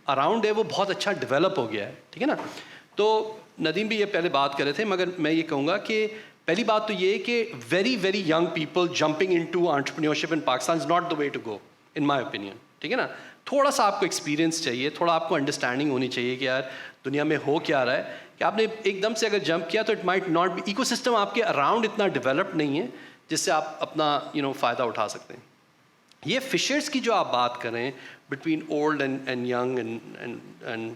اراؤنڈ ہے وہ بہت اچھا ڈیولپ ہو گیا ہے, ٹھیک ہے نا. تو ندیم بھی یہ پہلے بات کر رہے تھے, مگر میں یہ کہوں گا کہ پہلی بات تو یہ ہے کہ very very young people jumping into entrepreneurship in Pakistan is not the way to go in my opinion, ٹھیک ہے نا. تھوڑا سا آپ کو ایکسپیرینس چاہیے, تھوڑا آپ کو انڈرسٹینڈنگ ہونی چاہیے کہ یار دنیا میں ہو کیا رہا ہے, کہ آپ نے ایک دم سے اگر جمپ کیا تو it might not be, ecosystem آپ کے اراؤنڈ اتنا ڈیولپ نہیں ہے جس سے آپ اپنا فائدہ اٹھا سکتے ہیں. یہ فشرس کی جو آپ بات کریں between old and young and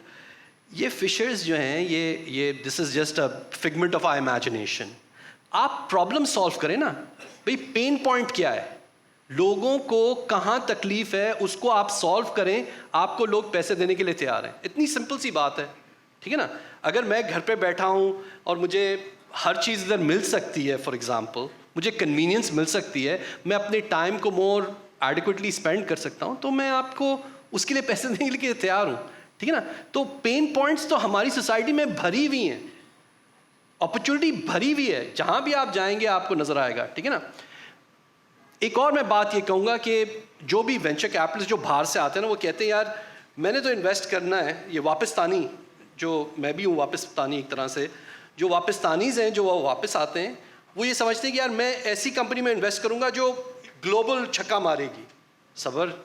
یہ فشرز جو ہیں یہ this is just a figment of our imagination. آپ پرابلم سالو کریں نا بھئی, پین پوائنٹ کیا ہے, لوگوں کو کہاں تکلیف ہے اس کو آپ سالو کریں, آپ کو لوگ پیسے دینے کے لیے تیار ہیں. اتنی سمپل سی بات ہے, ٹھیک ہے نا. اگر میں گھر پہ بیٹھا ہوں اور مجھے ہر چیز ادھر مل سکتی ہے, فار ایگزامپل مجھے کنوینئنس مل سکتی ہے, میں اپنے ٹائم کو مور ایڈیکویٹلی اسپینڈ کر سکتا ہوں, تو میں آپ کو اس کے لیے پیسے دینے کے لیے تیار ہوں, ٹھیک ہے نا. تو پین پوائنٹس تو ہماری سوسائٹی میں بھری ہوئی ہیں, اپرچونیٹی بھری ہوئی ہے, جہاں بھی آپ جائیں گے آپ کو نظر آئے گا, ٹھیک ہے نا. ایک اور میں بات یہ کہوں گا کہ جو بھی وینچر کیپٹلسٹ جو باہر سے آتے ہیں نا, وہ کہتے ہیں یار میں نے تو انویسٹ کرنا ہے, یہ واپستانی, جو میں بھی ہوں واپستانی ایک طرح سے, جو واپستانیز ہیں جو وہ واپس آتے ہیں وہ یہ سمجھتے ہیں کہ یار میں ایسی کمپنی میں انویسٹ کروں گا جو گلوبل چھکا مارے گی.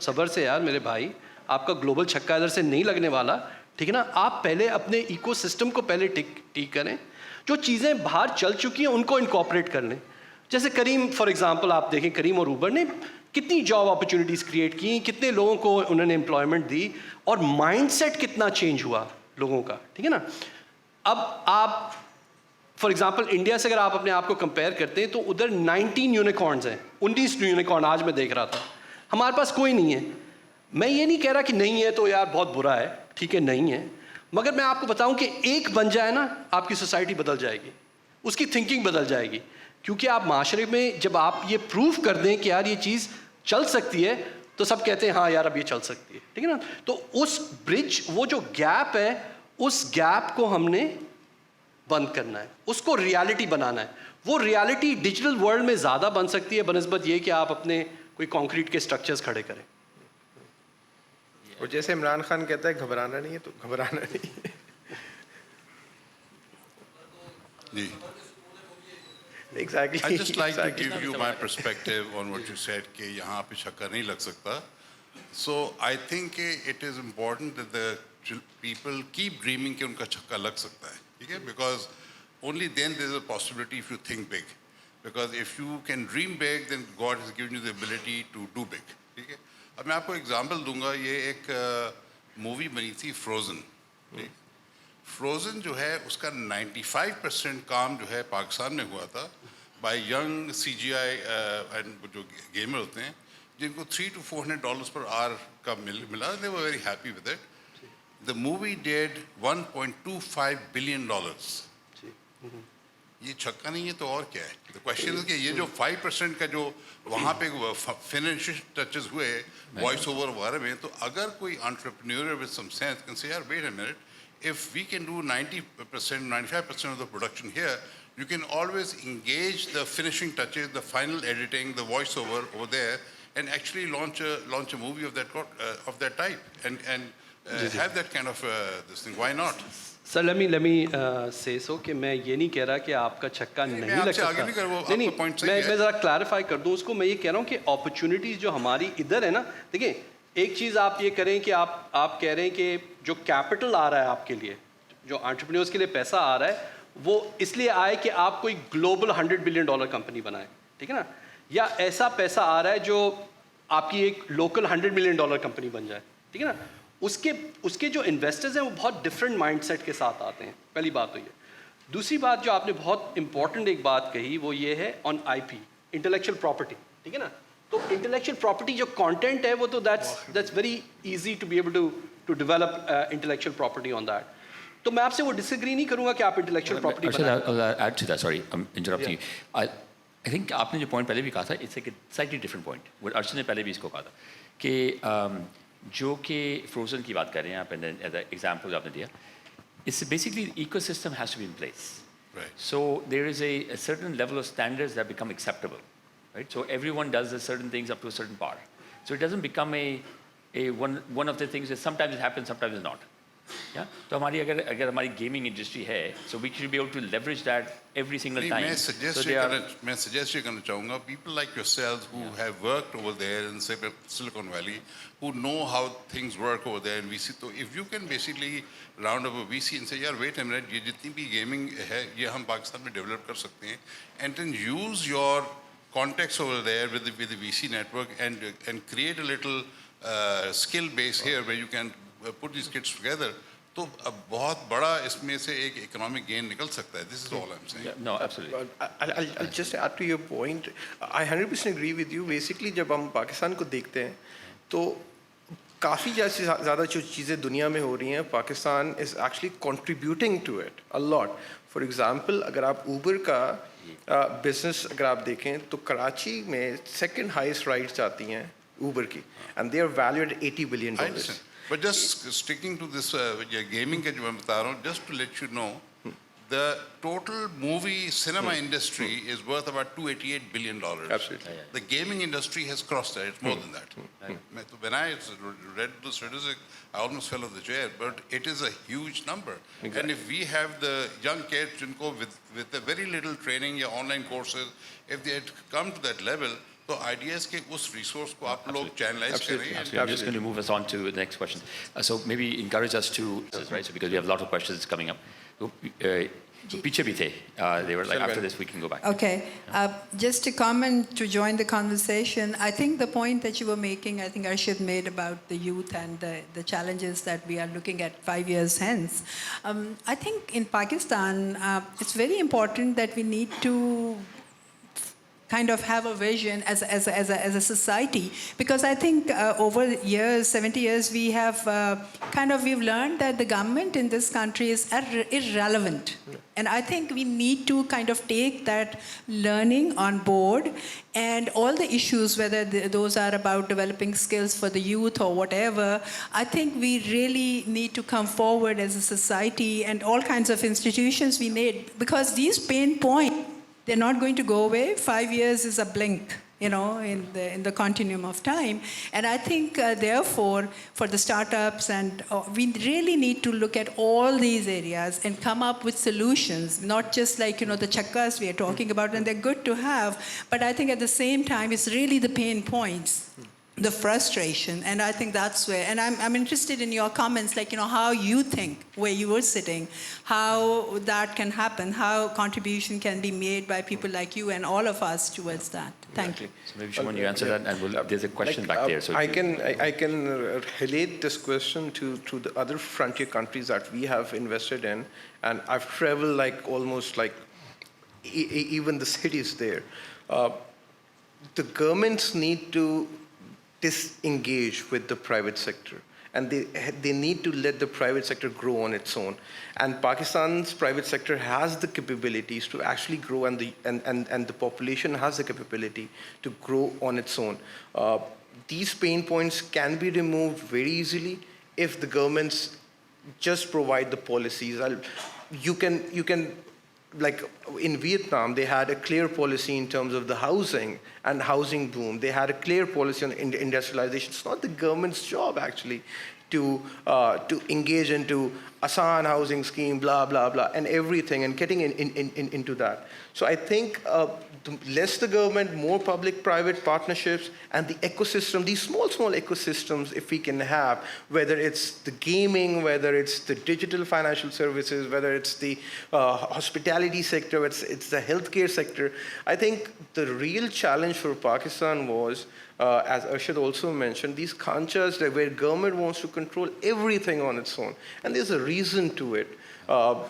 صبر سے یار میرے بھائی, آپ کا گلوبل چھکا ادھر سے نہیں لگنے والا, ٹھیک ہے نا. آپ پہلے اپنے ایکو سسٹم کو پہلے ٹھیک کریں, جو چیزیں باہر چل چکی ہیں ان کو انکارپوریٹ کر لیں. جیسے کریم فار ایگزامپل آپ دیکھیں, کریم اور اوبر نے کتنی جاب اپرچونیٹیز کریٹ کی, کتنے لوگوں کو انہوں نے امپلائمنٹ دی, اور مائنڈ سیٹ کتنا چینج ہوا لوگوں کا, ٹھیک ہے نا. اب آپ فار ایگزامپل انڈیا سے اگر آپ اپنے آپ کو کمپیئر کرتے ہیں تو ادھر 19 یونیکارنز ہیں, 19 یونیکارن آج میں دیکھ رہا تھا. ہمارے پاس کوئی نہیں ہے. میں یہ نہیں کہہ رہا کہ نہیں ہے تو یار بہت برا ہے, ٹھیک ہے نہیں ہے, مگر میں آپ کو بتاؤں کہ ایک بن جائے نا, آپ کی سوسائٹی بدل جائے گی, اس کی تھنکنگ بدل جائے گی. کیونکہ آپ معاشرے میں جب آپ یہ پروف کر دیں کہ یار یہ چیز چل سکتی ہے, تو سب کہتے ہیں ہاں یار اب یہ چل سکتی ہے, ٹھیک ہے نا. تو اس برج, وہ جو گیپ ہے, اس گیپ کو ہم نے بند کرنا ہے, اس کو ریالٹی بنانا ہے. وہ ریالٹی ڈیجیٹل ورلڈ میں زیادہ بن سکتی ہے بنسبت یہ کہ آپ اپنے کوئی کانکریٹ کے اسٹرکچرز کھڑے کریں. اور جیسے عمران خان کہتا ہے گھبرانا نہیں ہے تو گھبرانا نہیں ہے. جی. Exactly. I'd just like to give you my perspective on what you said کہ یہاں پہ چھکا نہیں لگ سکتا. So I think it is important that the people keep dreaming کہ ان کا چھکا لگ سکتا ہے, ٹھیک ہے, because only then there is a possibility if you think big. Because if you can dream big, then God has given you the ability to do big, ٹھیک ہے. اب میں آپ کو ایگزامپل دوں گا, یہ ایک مووی بنی تھی فروزن. فروزن جو ہے اس کا 95% کام جو ہے پاکستان میں ہوا تھا بائی ینگ CGI جو گیمر ہوتے ہیں, جن کو $300 to $400 پر آور کا ملا. They were very happy with it. The movie did $1.25 billion. یہ چھکا نہیں ہے تو اور کیا ہے. The question is کہ یہ جو 5% کا جو وہاں پہ فنشنگ ٹچز ہوئے وائس اوور وغیرہ میں, تو اگر کوئی entrepreneur with some sense can say, yaar wait a minute, if we can do 90%, 95% of the production here, you can always engage the finishing touches, the final editing, the voiceover over there, and actually launch a movie of that type, and have that kind of this thing. Why not? Sir let me say so کہ میں یہ نہیں کہہ رہا کہ آپ کا چھکا نہیں لگ سکتا. نہیں, میں ذرا کلیریفائی کر دوں اس کو. میں یہ کہہ رہا ہوں کہ اپرچونیٹیز جو ہماری ادھر ہے نا, دیکھیں ایک چیز آپ یہ کریں کہ آپ کہہ رہے ہیں کہ جو کیپٹل آ رہا ہے آپ کے لیے, جو انٹرپرینورس کے لیے پیسہ آ رہا ہے, وہ اس لیے آئے کہ آپ کوئی گلوبل $100 billion کمپنی بنائیں, ٹھیک ہے نا, یا ایسا پیسہ آ رہا ہے جو آپ کی ایک لوکل $100 million کمپنی بن جائے, ٹھیک ہے نا. اس کے جو انویسٹرز ہیں وہ بہت ڈفرینٹ مائنڈ سیٹ کے ساتھ آتے ہیں, پہلی بات تو یہ. दूसरी बात जो आपने बहुत इंपॉर्टेंट एक बात कही वो ये है ऑन आईपी, इंटेलेक्चुअल प्रॉपर्टी, ठीक है ना? तो इंटेलेक्चुअल प्रॉपर्टी जो कंटेंट है वो तो that's very easy to be able to develop intellectual property on that. तो मैं आपसे वो डिसएग्री नहीं करूंगा कि आप इंटेलेक्चुअल प्रॉपर्टी बनाएं. I'll add to that. Sorry, I'm interrupting you. I think आपने जो पॉइंट पहले भी कहा था, it's like a slightly different point. वो अर्शद ने पहले भी इसको कहा था कि जो कि फ्रोजन की बात कर रहे हैं आप, एंड एज एग्जाम्पल आपने दिया, it's basically the ecosystem has to be in place. Right. So there is a certain level of standards that become acceptable, right? So everyone does the certain things up to a certain part. So it doesn't become one of the things that sometimes it happens, sometimes it's not. Yeah? तो हमारी अगर हमारी gaming industry है, so we should be able to leverage that every single time. मैं suggest ये करना चाहूँगा, people like yourselves who have worked over there in Silicon Valley, who know how things work over there in VC, तो if you can basically round up a VC and say, यार wait a minute, ये जितनी भी gaming है ये हम पाकिस्तान में develop कर सकते हैं, and then use your contacts over there with the VC network and create a little skill base here where you can put these kids together, तो अब बहुत बड़ा इसमें से एक इकोनॉमिक गेन निकल सकता है. This is all I'm saying. No, absolutely. I'll just add to your point. I 100% agree with you. Basically जब हम पाकिस्तान को देखते हैं तो काफ़ी ज़्यादा जो चीज़ें दुनिया में हो रही हैं, Pakistan is actually contributing to it a lot. For example, अगर आप ऊबर का बिजनेस अगर आप देखें तो कराची में सेकंड हाईएस्ट राइड्स आती हैं ऊबर की, and they are valued at $80 billion. But just sticking to this gaming का जो मैं बता रहा हूँ, just to let you know, the total movie cinema industry is worth about $288 billion. Absolutely. The gaming industry has crossed that. It's more than that. When I read the statistic, I almost fell off the chair. But it is a huge number. Exactly. And if we have the young kids जिनको with a very little training या online courses, if they had come to that level, तो ideas के उस resource को आप लोग channelize करें. I'm just going to move us on to the next question. So maybe encourage us to, right? So because we have a lot of questions coming up. पीछे भी थे. They were like, after this we can go back. Okay. Just a comment to join the conversation. I think the point that you were making, I think Arshad made about the youth and the challenges that we are looking at 5 years hence. I think in Pakistan, it's very important that we need to kind of have a vision as a society, because I think over years, 70 years, we have we've learned that the government in this country is irrelevant. And I think we need to kind of take that learning on board, and all the issues, whether those are about developing skills for the youth or whatever, I think we really need to come forward as a society, and all kinds of institutions we need, because these pain points, they're not going to go away. 5 years is a blink, in the continuum of time. And I think, therefore, for the startups, and we really need to look at all these areas and come up with solutions, not just like, the chakkas we are talking about, and they're good to have. But I think at the same time, it's really the pain points, the frustration, and I think that's where, and I'm interested in your comments, like, how you think, where you were sitting, how that can happen, how contribution can be made by people like you and all of us towards that. Thank you. So maybe Shamoon, you answer that, and there's a question back there. So I can relate this question to the other frontier countries that we have invested in, and I've traveled almost even the cities there. The governments need to disengage with the private sector, and they need to let the private sector grow on its own. And Pakistan's private sector has the capabilities to actually grow, and the population has the capability to grow on its own. These pain points can be removed very easily if the governments just provide the policies. You can like in Vietnam, they had a clear policy in terms of the housing and housing boom. They had a clear policy on industrialization. It's not the government's job actually to engage into Asan housing scheme, blah, blah, blah, and everything, and getting into that. So I think less the government, more public-private partnerships, and the ecosystem, these small ecosystems, if we can have, whether it's the gaming, whether it's the digital financial services, whether it's the hospitality sector, it's the healthcare sector. I think the real challenge for Pakistan was, as Arshad also mentioned, these khanchas where government wants to control everything on its own. And there's a reason to it,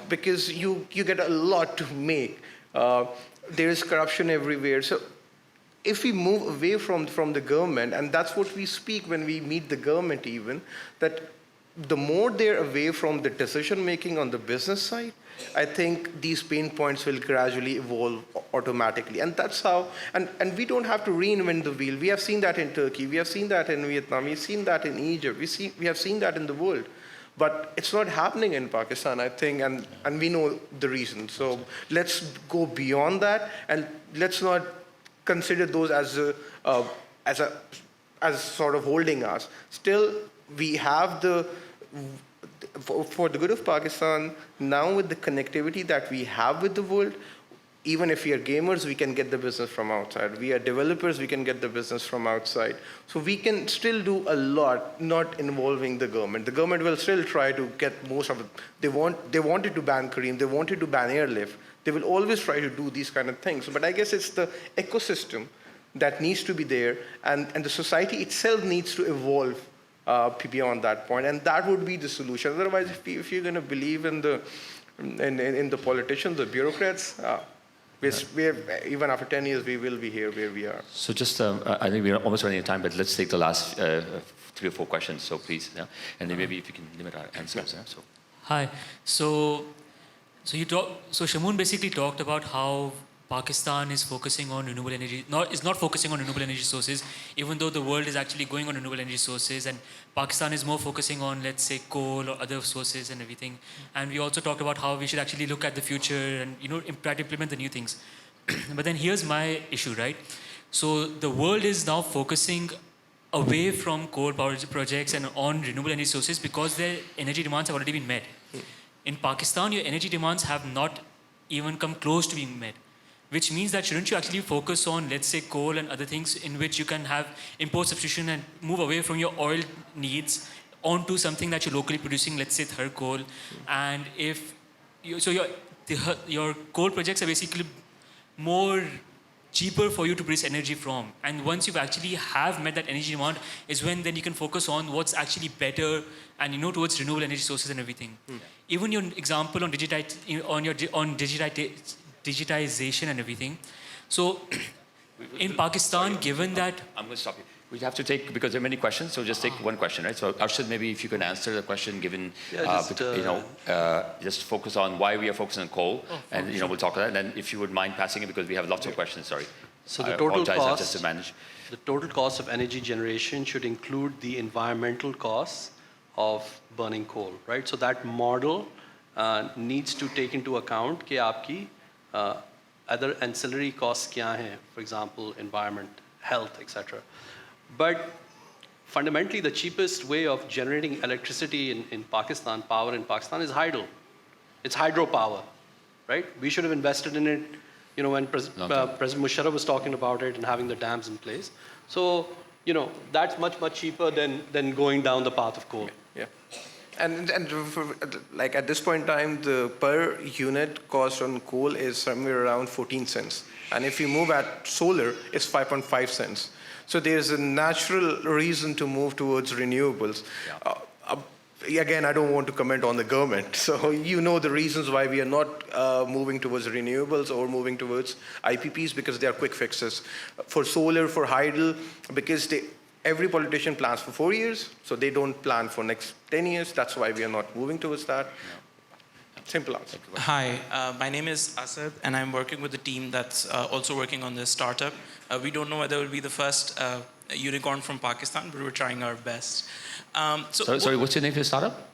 because you get a lot to make. There is corruption everywhere. So if we move away from the government, and that's what we speak when we meet the government even, that the more they're away from the decision making on the business side, I think these pain points will gradually evolve automatically. And that's how, and we don't have to reinvent the wheel. We have seen that in Turkey, we have seen that in Vietnam, we've seen that in Egypt, we have seen that in the world. But it's not happening in Pakistan, I think, and we know the reason. So let's go beyond that, and let's not consider those as sort of holding us. Still, we have for the good of Pakistan, now with the connectivity that we have with the world, even if we are gamers, we can get the business from outside. We are developers, we can get the business from outside. So we can still do a lot, not involving the government. The government will still try to get most of it. They wanted to ban Kareem, they wanted to ban airlift. They will always try to do these kind of things. But I guess it's the ecosystem that needs to be there, and the society itself needs to evolve beyond that point. And that would be the solution. Otherwise, if you're going to believe in the politicians, the bureaucrats, even after 10 years, we will be here where we are. So just, I think we're almost running out of time, but let's take the last 3 or 4 questions. So please, yeah? And then maybe if you can limit our answers. Yeah? So. Hi. So Shamoon basically talked about how Pakistan is focusing on renewable energy, is not focusing on renewable energy sources, even though the world is actually going on renewable energy sources, and Pakistan is more focusing on, let's say, coal or other sources and everything. And we also talked about how we should actually look at the future and try to implement the new things. But then here's my issue, right? So the world is now focusing away from coal power projects and on renewable energy sources because their energy demands have already been met. In Pakistan, your energy demands have not even come close to being met, which means that shouldn't you actually focus on, let's say, coal and other things in which you can have import substitution and move away from your oil needs onto something that you're locally producing, let's say third coal. And your coal projects are basically more cheaper for you to produce energy from. And once you actually have met that energy demand is when then you can focus on what's actually better and towards renewable energy sources and everything. Even your example on digitization and everything. So in Pakistan, given that... I'm going to stop you. We have to take, because there are many questions, so just take one question, right? So Arshad, maybe if you can answer the question given, just focus on why we are focusing on coal, and we'll talk about that. And then if you would mind passing it, because we have lots of questions, sorry. So the total cost of energy generation should include the environmental costs of burning coal, right? So that model needs to take into account कि आपकी other ancillary costs क्या हैं, for example, environment, health, etc. But fundamentally, the cheapest way of generating electricity in Pakistan, power in Pakistan, is hydro. It's hydropower, right? We should have invested in it, when President Musharraf was talking about it and having the dams in place. So, that's much, much cheaper than going down the path of coal. Yeah. And like at this point in time, the per unit cost on coal is somewhere around 14 cents. And if you move at solar, it's 5.5 cents. So there's a natural reason to move towards renewables. Yeah. Again, I don't want to comment on the government. So the reasons why we are not moving towards renewables or moving towards IPPs, because they are quick fixes. For solar, for hydro, because every politician plans for 4 years, so they don't plan for next 10 years. That's why we are not moving towards that. Simple answer. Hi, my name is Asad, and I'm working with a team that's also working on this startup. We don't know whether it will be the first unicorn from Pakistan, but we're trying our best. Sorry, what's your name for your startup?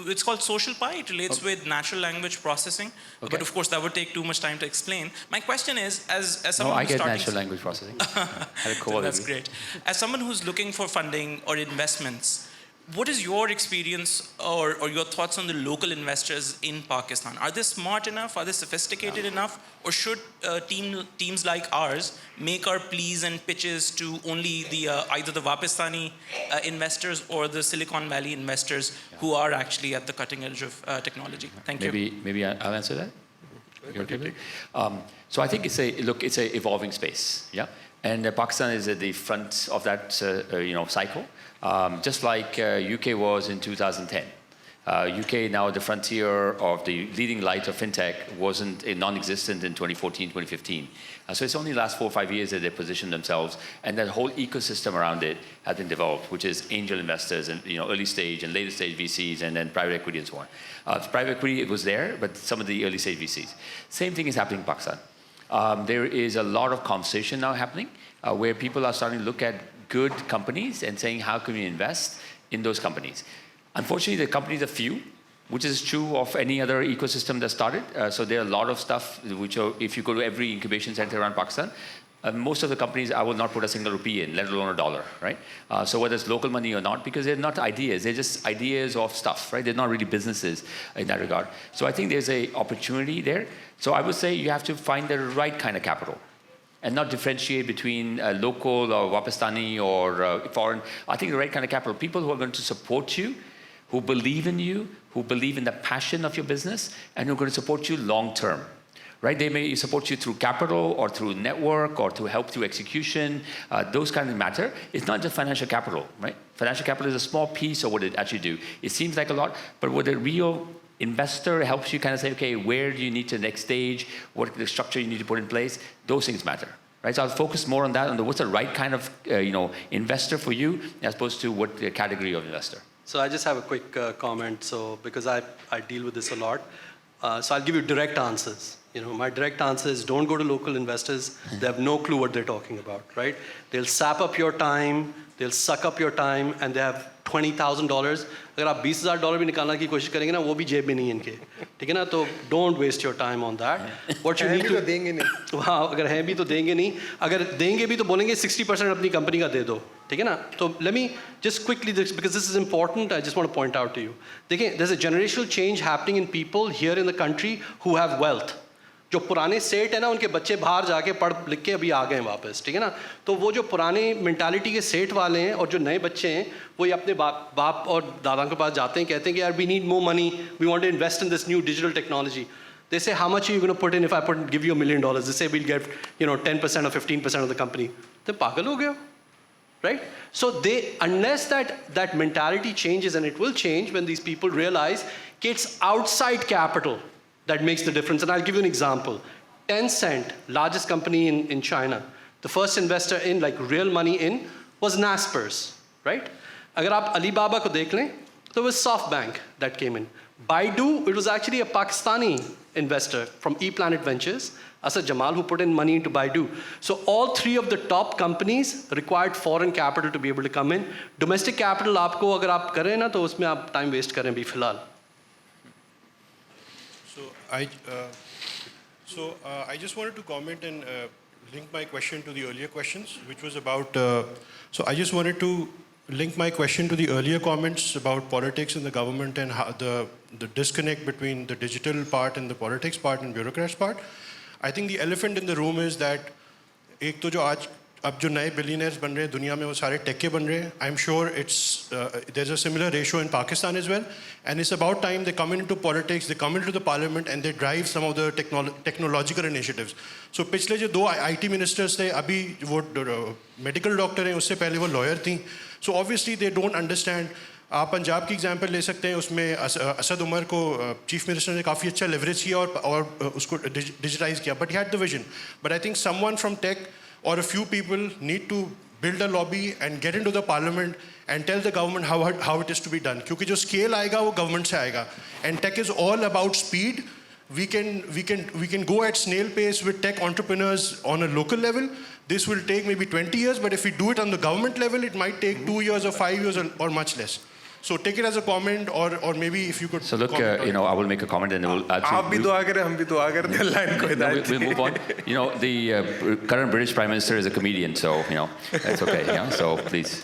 It's called Social Pi. It relates with natural language processing. Okay. But of course, that would take too much time to explain. My question is, as someone who's starting... I get natural language processing. That's great. As someone who's looking for funding or investments, what is your experience or your thoughts on the local investors in Pakistan? Are they smart enough? Are they sophisticated enough? Or should teams like ours make our pleas and pitches to only either the Wapistani investors or the Silicon Valley investors who are actually at the cutting edge of technology? Thank you. Maybe I'll answer that. You're okay? So I think it's an evolving space, yeah. And Pakistan is at the front of that, cycle. Just like UK was in 2010. UK, now the frontier of the leading light of fintech, wasn't non-existent in 2014, 2015. So it's only the last 4 or 5 years that they positioned themselves, and that whole ecosystem around it has been developed, which is angel investors and early stage and later stage VCs, and then private equity and so on. Private equity, it was there, but some of the early stage VCs. Same thing is happening in Pakistan. There is a lot of conversation now happening where people are starting to look at good companies and saying, how can we invest in those companies? Unfortunately, the companies are few, which is true of any other ecosystem that started. So there are a lot of stuff which are, if you go to every incubation center around Pakistan, most of the companies I will not put a single rupee in, let alone $1, right? So whether it's local money or not, because they're not ideas, they're just ideas of stuff, right? They're not really businesses in that regard. So I think there's an opportunity there. So I would say you have to find the right kind of capital and not differentiate between local or Wapistani or foreign. I think the right kind of capital, people who are going to support you, who believe in you, who believe in the passion of your business, and who are going to support you long term. Right? They may support you through capital or through network or to help through execution. Those kind of matter. It's not just financial capital, right? Financial capital is a small piece of what it actually do. It seems like a lot, but what a real investor helps you kind of say, okay, where do you need to the next stage? What the structure you need to put in place? Those things matter. Right? So I'll focus more on that, on what's the right kind of investor for you, as opposed to what the category of investor. So I just have a quick comment. So because I deal with this a lot, so I'll give you direct answers. My direct answer is don't go to local investors. They have no clue what they're talking about, right? They'll sap up your time, they'll suck up your time, and they have $20,000. अगर आप $20,000 भी निकालने की कोशिश करेंगे ना, वो भी जेब में नहीं है इनके, ठीक है ना? तो don't waste your time on that. What you need to देंगे नहीं. हाँ, अगर हैं भी तो देंगे नहीं. अगर देंगे भी तो बोलेंगे 60% अपनी कंपनी का दे दो, ठीक है ना? तो let me just quickly, because this is important, I just want to point out to you. देखिए, there's a generational change happening in people here in the country who have wealth. जो पुराने सेठ है ना, उनके बच्चे बाहर जाके पढ़ लिख के अभी आ गए वापस, ठीक है ना? तो वो जो पुराने मेंटालिटी के सेठ वाले हैं और जो नए बच्चे हैं, वो ये अपने बाप और दादा के पास जाते हैं, कहते हैं कि यार we need more money, we want to invest in this new digital technology. They say, how much are you going to put in if I give you $1 million? They say, we'll get 10% or 15% of the company. तो पागल हो गए, right? So unless that mentality changes, and it will change when these people realize कि it's outside capital that makes the difference. And I'll give you an example. Tencent, largest company in China, the first investor in real money in was Naspers, right? Agar aap Alibaba ko dekh lein, there was SoftBank that came in. Baidu, it was actually a Pakistani investor from ePlanet Ventures, Asad Jamal, who put in money into Baidu. So all three of the top companies required foreign capital to be able to come in. Domestic capital aapko agar aap kar rahe hain na, to usme aap time waste kar rahe hain bhi filhal. So I just wanted to comment and link my question to the earlier questions, which was about. So I just wanted to link my question to the earlier comments about politics in the government and how the disconnect between the digital part and the politics part and bureaucrats part. I think the elephant in the room is that एक तो जो आज अब जो नए billionaires बन रहे हैं दुनिया में वो सारे टेक के बन रहे हैं. I'm sure there's a similar ratio in Pakistan as well, and it's about time they come into politics, they come into the parliament, and they drive some of the technological initiatives. So पिछले जो दो IT ministers थे, अभी वो medical doctor हैं, उससे पहले वो lawyer थी. So obviously they don't understand. आप पंजाब की एग्जांपल ले सकते हैं, उसमें असद उमर को चीफ मिनिस्टर ने काफ़ी अच्छा लेवरेज किया और उसको डिजिटाइज किया. But he had the vision. But I think someone from tech or a few people need to build a lobby and get into the parliament and tell the government how it is to be done. क्योंकि जो scale आएगा वो government से आएगा. And tech is all about speed. We can go at snail pace with tech entrepreneurs on a local level. This will take maybe 20 years, but if we do it on the government level, it might take 2 years or 5 years or much less. So take it as a comment, or maybe if you could. So look, I will make a comment and we'll. We'll move on. The current British Prime Minister is a comedian, so that's okay. So please.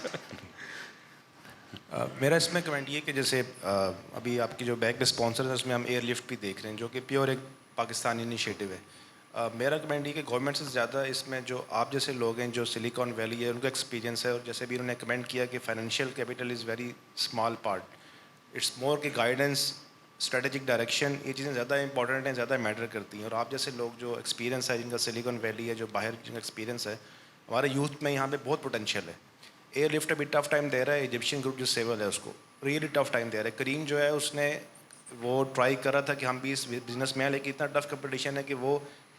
मेरा इसमें comment ये कि जैसे अभी आपकी जो back sponsor है उसमें हम एयरलिफ्ट भी देख रहे हैं जो कि प्योर एक पाकिस्तानी इनिशिएटिव है. मेरा कमेंट ये कि गवर्नमेंट से ज़्यादा इसमें जो आप जैसे लोग हैं जो सिलिकॉन वैली है उनका एक्सपीरियंस है, और जैसे भी उन्होंने कमेंट किया कि financial capital is very small part, it's more कि गाइडेंस, स्ट्रेटेजिक डायरेक्शन, ये चीज़ें ज़्यादा इंपॉर्टेंट हैं, ज़्यादा मैटर करती हैं. और आप जैसे लोग जो एक्सपीरियंस है, जिनका सिलिकॉन वैली है, जो बाहर जिनका एक्सपीरियंस है, हमारे यूथ में यहाँ पे बहुत पोटेंशियल है. एयरलिफ्ट अभी टफ टाइम दे रहा है, इजिप्शियन ग्रुप जो सेवल है उसको रियली टफ टाइम दे रहा है। करीम जो है उसने वो ट्राई कर रहा था कि हम भी इस बिजनेस में हैं, लेकिन इतना टफ कंपटीशन है कि वो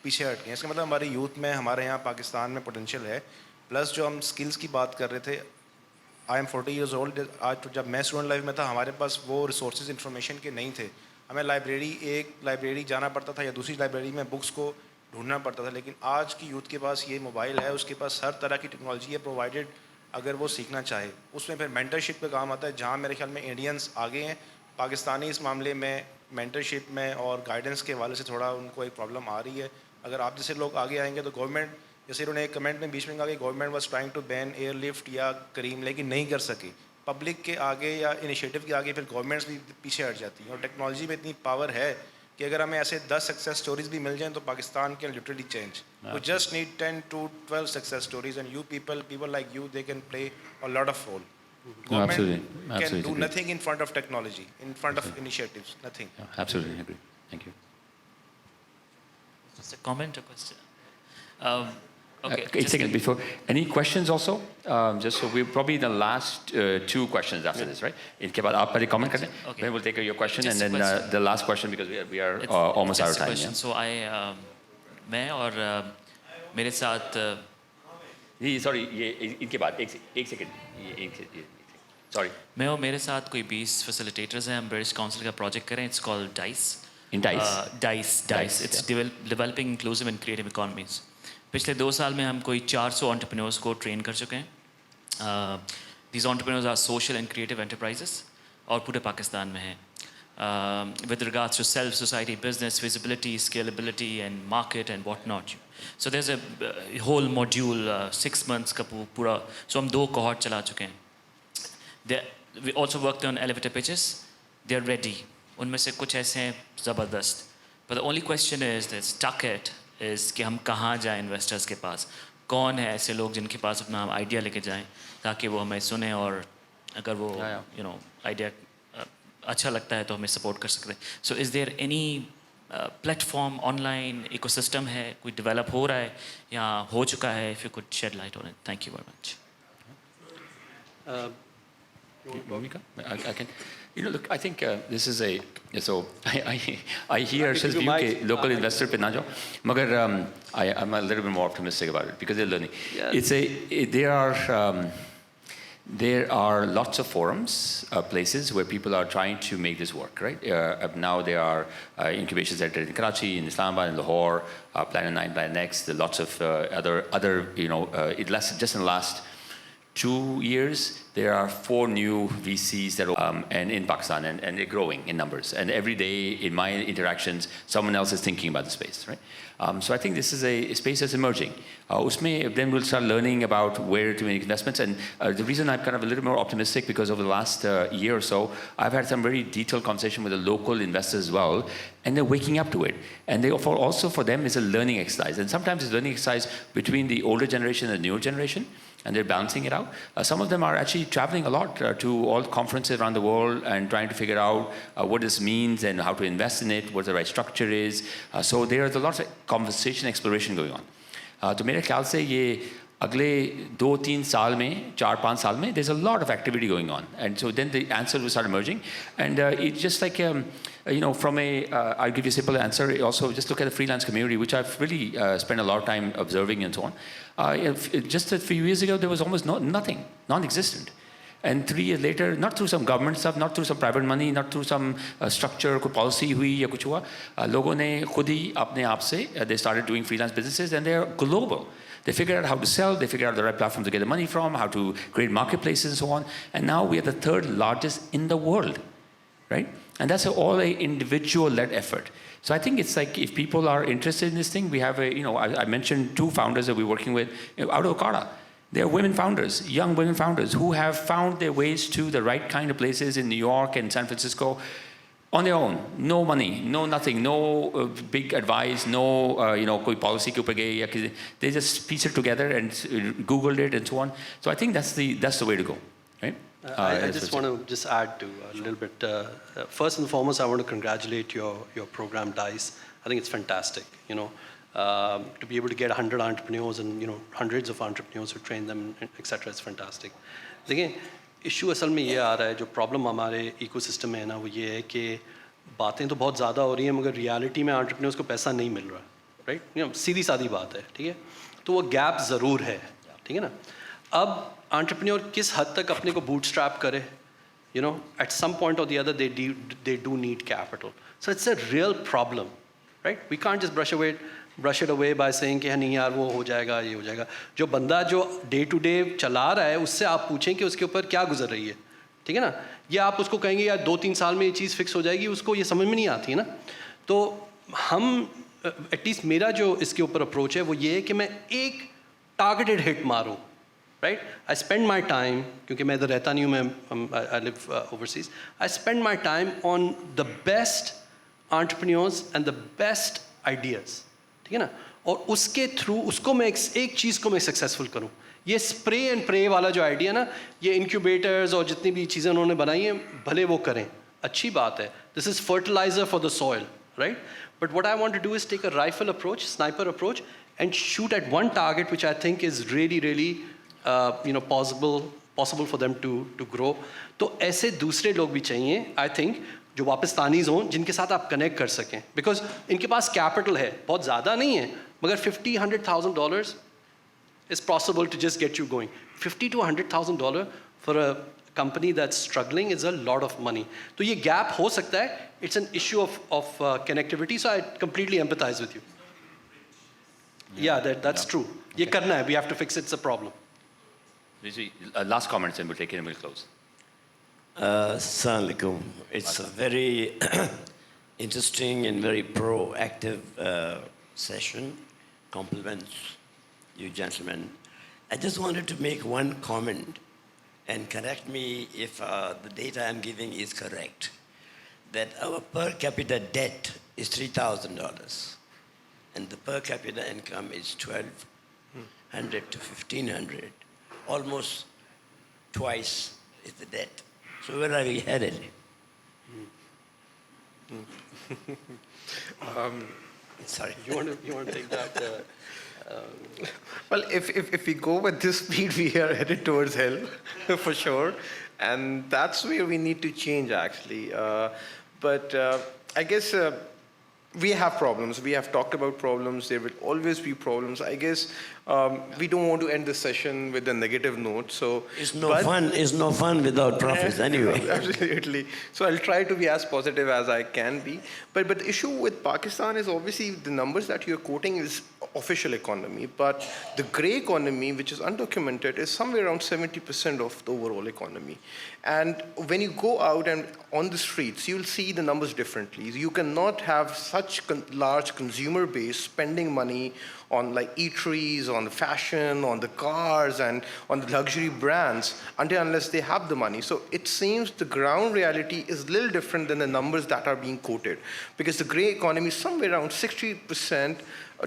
पीछे हट गए। इसका मतलब हमारी यूथ में, हमारे यहाँ पाकिस्तान में पोटेंशियल है। प्लस जो हम स्किल्स की बात कर रहे थे, आई एम 40 ईयर्स ओल्ड, आज तो जब मैं स्टूडेंट लाइफ में था हमारे पास वो रिसोर्सेज इंफॉर्मेशन के नहीं थे। हमें एक लाइब्रेरी जाना पड़ता था या दूसरी लाइब्रेरी में बुक्स को ढूंढना पड़ता था। लेकिन आज की यूथ के पास ये मोबाइल है, उसके पास हर तरह की टेक्नोलॉजी है प्रोवाइडेड, अगर वो सीखना चाहे। उसमें फिर मेंटरशिप का काम आता है, जहाँ मेरे ख्याल में इंडियंस आगे हैं। पाकिस्तानी इस मामले में मेंटरशिप में और गाइडेंस के हवाले से थोड़ा उनको एक प्रॉब्लम आ रही है। अगर आप जैसे लोग आगे आएंगे तो गवर्नमेंट, जैसे उन्होंने एक कमेंट में बीच में कहा कि government was trying to ban airlift या करीम, लेकिन नहीं कर सकी। पब्लिक के आगे या इनिशिएटिव के आगे फिर गवर्नमेंट्स भी पीछे हट जाती हैं। और टेक्नोलॉजी में इतनी पावर है कि अगर हमें ऐसे 10 सक्सेस स्टोरीज भी मिल जाएं तो Pakistan can literally change. We just need 10 to 12 success stories and you people like you, they can play a lot of role. Government can do nothing in front of technology, in front of initiatives, nothing. Absolutely agree. Thank you. Just a comment or question? Okay. A second before. Any questions also? Just so we're probably the last 2 questions after this, right? इनके बाद आप पहले comment करें. Okay. Then we'll take your question Just and then the last question because we are almost out of time. Question. So मैं और मेरे साथ sorry ये इनके बाद एक second. Sorry. मैं और मेरे साथ कोई 20 facilitators हैं. हम ब्रिटिश काउंसिल का प्रोजेक्ट करें. It's called DICE. In DICE. DICE. It's developing inclusive and creative economies. पिछले 2 साल में हम कोई 400 entrepreneurs को ट्रेन कर चुके हैं. These entrepreneurs are social and creative enterprises और पूरे पाकिस्तान में हैं. With regards to self, society, business, visibility, scalability and market and what not. So there's a whole module 6 months का पूरा. So हम 2 cohort चला चुके हैं. We also worked on elevator pitches. They are ready. उनमें से कुछ ऐसे हैं ज़बरदस्त. But the only question is that stuck it is कि हम कहाँ जाएं इन्वेस्टर्स के पास. कौन है ऐसे लोग जिनके पास अपना आइडिया लेके जाएं ताकि वो हमें सुने और अगर वो आइडिया अच्छा लगता है तो हमें सपोर्ट कर सकते हैं. So is there any platform online ecosystem है, कोई develop हो रहा है या हो चुका है? If you could shed light on it. Thank you very much. I can. Look, I think this is so I hear Arshad's view कि local investor पे ना जाओ, मगर I'm a little bit more optimistic about it because they're learning. Yeah. There are lots of forums, places where people are trying to make this work, right? Now there are incubation centers in Karachi, in Islamabad, in Lahore, Planet 9, Planet Next. There are lots of other just in the last 2 years, there are 4 new VCs that and in Pakistan, and they're growing in numbers. And every day in my interactions, someone else is thinking about the space, right? So I think this is a space that's emerging. Then we'll start learning about where to make investments. And the reason I'm kind of a little more optimistic because over the last year or so, I've had some very detailed conversation with the local investors as well, and they're waking up to it. And also for them, it's a learning exercise. And sometimes it's a learning exercise between the older generation and the newer generation, and they're balancing it out. Some of them are actually traveling a lot to all conferences around the world and trying to figure out what this means and how to invest in it, what the right structure is. So there's a lot of conversation exploration going on. तो मेरे ख्याल से ये अगले 2-3 साल में 4-5 साल में there's a lot of activity going on, and so then the answer will start emerging. And it's just like from I'll give you a simple answer. Also just look at the freelance community, which I've really spent a lot of time observing and so on. Just a few years ago there was almost nothing, non-existent. And 3 years later, not through some government stuff, not through some private money, not through some structure, कोई policy हुई या कुछ हुआ, लोगों ने खुद ही अपने आप से they started doing freelance businesses, and they're global. They figured out how to sell, they figured out the right platform to get the money from, how to create marketplaces and so on. And now we are the 3rd largest in the world, right? And that's all a individual-led effort. So I think it's like if people are interested in this thing, we have I mentioned 2 founders that we're working with out of Okada. They're women founders, young women founders who have found their ways to the right kind of places in New York and San Francisco on their own. No money, no nothing, no big advice, no koi policy ke upar gaye. They just pieced it together and Googled it and so on. So I think that's the way to go, right? I just want to just add to a little bit. First and foremost, I want to congratulate your program, DICE. I think it's fantastic. to be able to get 100 entrepreneurs and hundreds of entrepreneurs who train them, etc. It's fantastic. देखिए issue असल में ये आ रहा है, जो problem हमारे ecosystem में है ना, वो ये है कि बातें तो बहुत ज़्यादा हो रही हैं मगर रियलिटी में एंटरप्रेन्योर्स को पैसा नहीं मिल रहा, राइट? सीधी सादी बात है, ठीक है? तो वो गैप ज़रूर है, ठीक है ना? अब एंटरप्रेन्योर किस हद तक अपने को बूटस्ट्रैप करे, at some point or the other they do need capital. So it's a real problem, right? We can't just brush it away by saying कि नहीं यार वो हो जाएगा, ये हो जाएगा. जो बंदा जो डे टू डे चला रहा है उससे आप पूछें कि उसके ऊपर क्या गुजर रही है, ठीक है ना? ये आप उसको कहेंगे यार 2-3 साल में ये चीज़ फिक्स हो जाएगी, उसको ये समझ में नहीं आती है ना. तो हम एटलीस्ट मेरा जो इसके ऊपर अप्रोच है वो ये है कि मैं एक टारगेटेड हिट मारूँ, right? I spend my time, क्योंकि मैं इधर रहता नहीं हूँ, I live overseas. I spend my time on the best entrepreneurs and the best ideas, ठीक है ना? और उसके थ्रू उसको मैं एक चीज़ को मैं सक्सेसफुल करूँ. ये स्प्रे एंड प्रे वाला जो आइडिया ना, ये इंक्यूबेटर्स और जितनी भी चीज़ें उन्होंने बनाई हैं, भले वो करें, अच्छी बात है. This is fertilizer for the soil, right? But what I want to do is take a rifle approach, sniper approach, and shoot at one target which I think is really possible for them to grow. तो ऐसे दूसरे लोग भी चाहिए, I think, जो वापस्तानीज़ हों, जिनके साथ आप कनेक्ट कर सकें, बिकॉज इनके पास कैपिटल है, बहुत ज़्यादा नहीं है, मगर $50,000-100,000 is possible to just get you going. $50,000 to $100,000 for a company that's struggling is a lot of money. तो ये gap हो सकता है. It's an issue of connectivity, so I completely empathize with you. Yeah, that's true. ये करना है. We have to fix it. It's a problem. Last comments and we'll take it and we'll close. Assalamu alaikum. It's a very interesting and very proactive session. Compliments you gentlemen. I just wanted to make one comment and correct me if the data I'm giving is correct. That our per capita debt is $3,000 and the per capita income is $1,200 to $1,500. Almost twice is the debt. So where are we headed? Sorry, you want to take that? Well, if we go with this speed, we are headed towards hell, for sure. And that's where we need to change, actually. But I guess we have problems. We have talked about problems. There will always be problems. I guess we don't want to end the session with a negative note. So it's no fun without profits anyway. Absolutely. So I'll try to be as positive as I can be. But the issue with Pakistan is obviously the numbers that you're quoting is official economy, but the grey economy, which is undocumented, is somewhere around 70% of the overall economy. And when you go out and on the streets, you'll see the numbers differently. You cannot have such large consumer base spending money on like eateries, on fashion, on the cars, and on the luxury brands unless they have the money. So it seems the ground reality is a little different than the numbers that are being quoted, because the grey economy is somewhere around 60%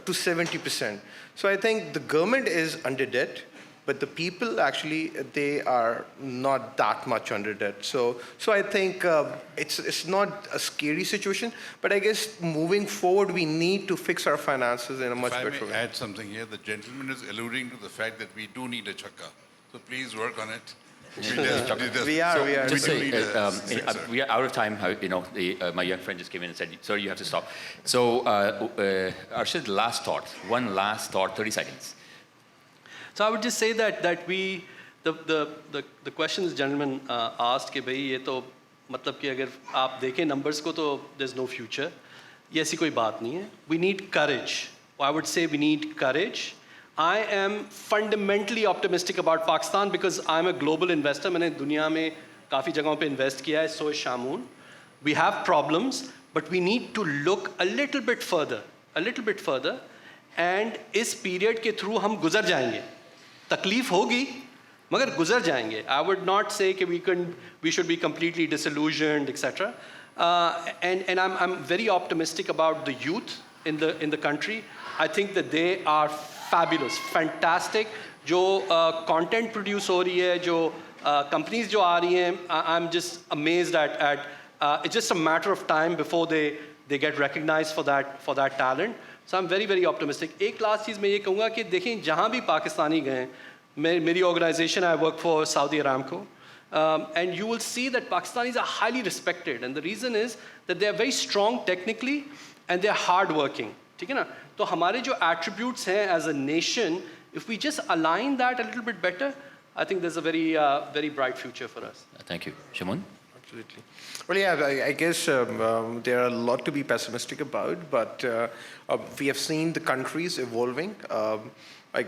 to 70%. So I think the government is under debt, but the people actually, they are not that much under debt. So I think it's not a scary situation, but I guess moving forward, we need to fix our finances in a much better way. If I may add something here, the gentleman is alluding to the fact that we do need a chakka. So please work on it. We are. We are out of time. My young friend just came in and said, "Sir, you have to stop." So, Arshad, one last thought, 30 seconds. So I would just say that the questions gentleman asked कि भाई ये तो मतलब कि अगर आप देखें numbers को तो there's no future. ये ऐसी कोई बात नहीं है. We need courage. I would say we need courage. I am fundamentally optimistic about Pakistan because I'm a global investor. मैंने दुनिया में काफ़ी जगहों पे invest किया है. So is Shamoon. We have problems, but we need to look a little bit further. And इस period के through हम गुजर जाएंगे. तकलीफ होगी, मगर गुजर जाएंगे. I would not say कि we should be completely disillusioned, etc. And I'm very optimistic about the youth in the country. I think that they are fabulous, fantastic. जो content produce हो रही है, जो companies जो आ रही हैं, I'm just amazed at it's just a matter of time before they they get recognized for that talent. So I'm very, very optimistic. एक last चीज़ मैं ये कहूँगा कि देखें जहाँ भी पाकिस्तानी गए, मेरी organization, I work for Saudi Aramco, and you will see that Pakistanis are highly respected, and the reason is that they are very strong technically and they are hard working. ठीक है ना? तो हमारे जो attributes हैं as a nation, if we just align that a little bit better, I think there's a very, very bright future for us. Thank you. Shamoon? Absolutely. Well, yeah, I guess there are a lot to be pessimistic about, but we have seen the countries evolving. Like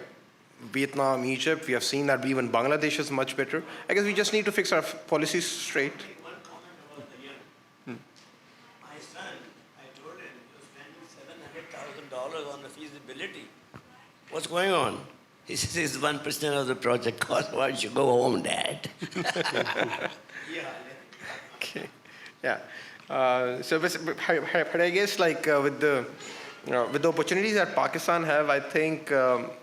Vietnam, Egypt, we have seen that even Bangladesh is much better. I guess we just need to fix our policies straight. One comment about the young. My son, I told him, he was spending $700,000 on the feasibility. What's going on? He says 1% of the project cost. Why don't you go home, Dad? Okay. Yeah. But I guess like with the opportunities that Pakistan have, I think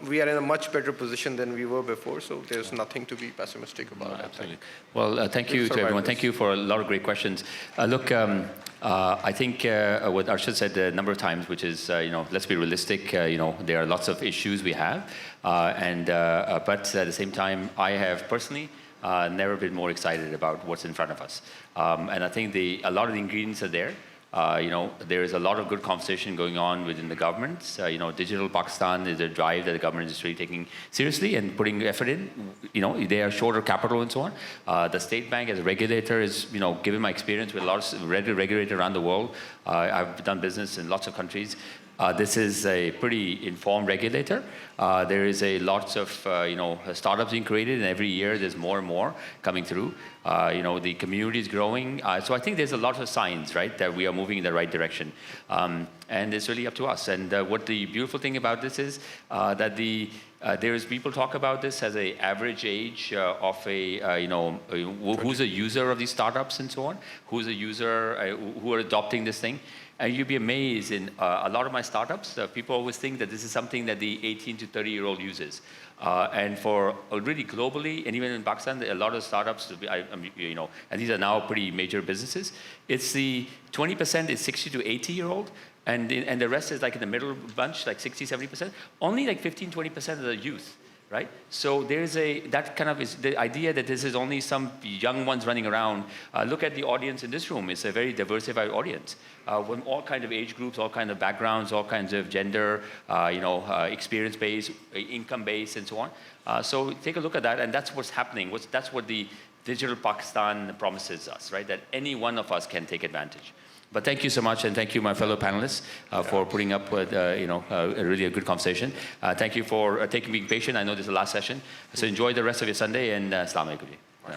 we are in a much better position than we were before. So there's nothing to be pessimistic about. Absolutely. Well, thank you to everyone. Thank you for a lot of great questions. Look, I think what Arshad said a number of times, which is, let's be realistic. There are lots of issues we have, but at the same time, I have personally never been more excited about what's in front of us. And I think a lot of the ingredients are there. There is a lot of good conversation going on within the governments. Digital Pakistan is a drive that the government is really taking seriously and putting effort in. They are short of capital and so on. The State Bank as a regulator is, given my experience with a lot of regulators around the world, I've done business in lots of countries. This is a pretty informed regulator. There is a lots of startups being created, and every year there's more and more coming through. The community is growing. So I think there's a lot of signs, right, that we are moving in the right direction. And it's really up to us. And what the beautiful thing about this is that people talk about this as an average age of who's a user of these startups and so on, who's a user who are adopting this thing. And you'd be amazed in a lot of my startups, people always think that this is something that the 18 to 30-year-old uses. And for really globally, and even in Pakistan, a lot of startups, and these are now pretty major businesses, it's the 20% is 60 to 80-year-old, and the rest is like in the middle bunch, like 60, 70%. Only like 15, 20% of the youth. Right? So there's that kind of is the idea that this is only some young ones running around. Look at the audience in this room. It's a very diversified audience. With all kinds of age groups, all kinds of backgrounds, all kinds of gender, experience base, income base, and so on. So take a look at that, and that's what's happening. That's what the Digital Pakistan promises us, right? That any one of us can take advantage. But thank you so much, and thank you, my fellow panelists, for putting up with really a good conversation. Thank you for being patient. I know this is the last session, so enjoy the rest of your Sunday, and Assalamu alaikum.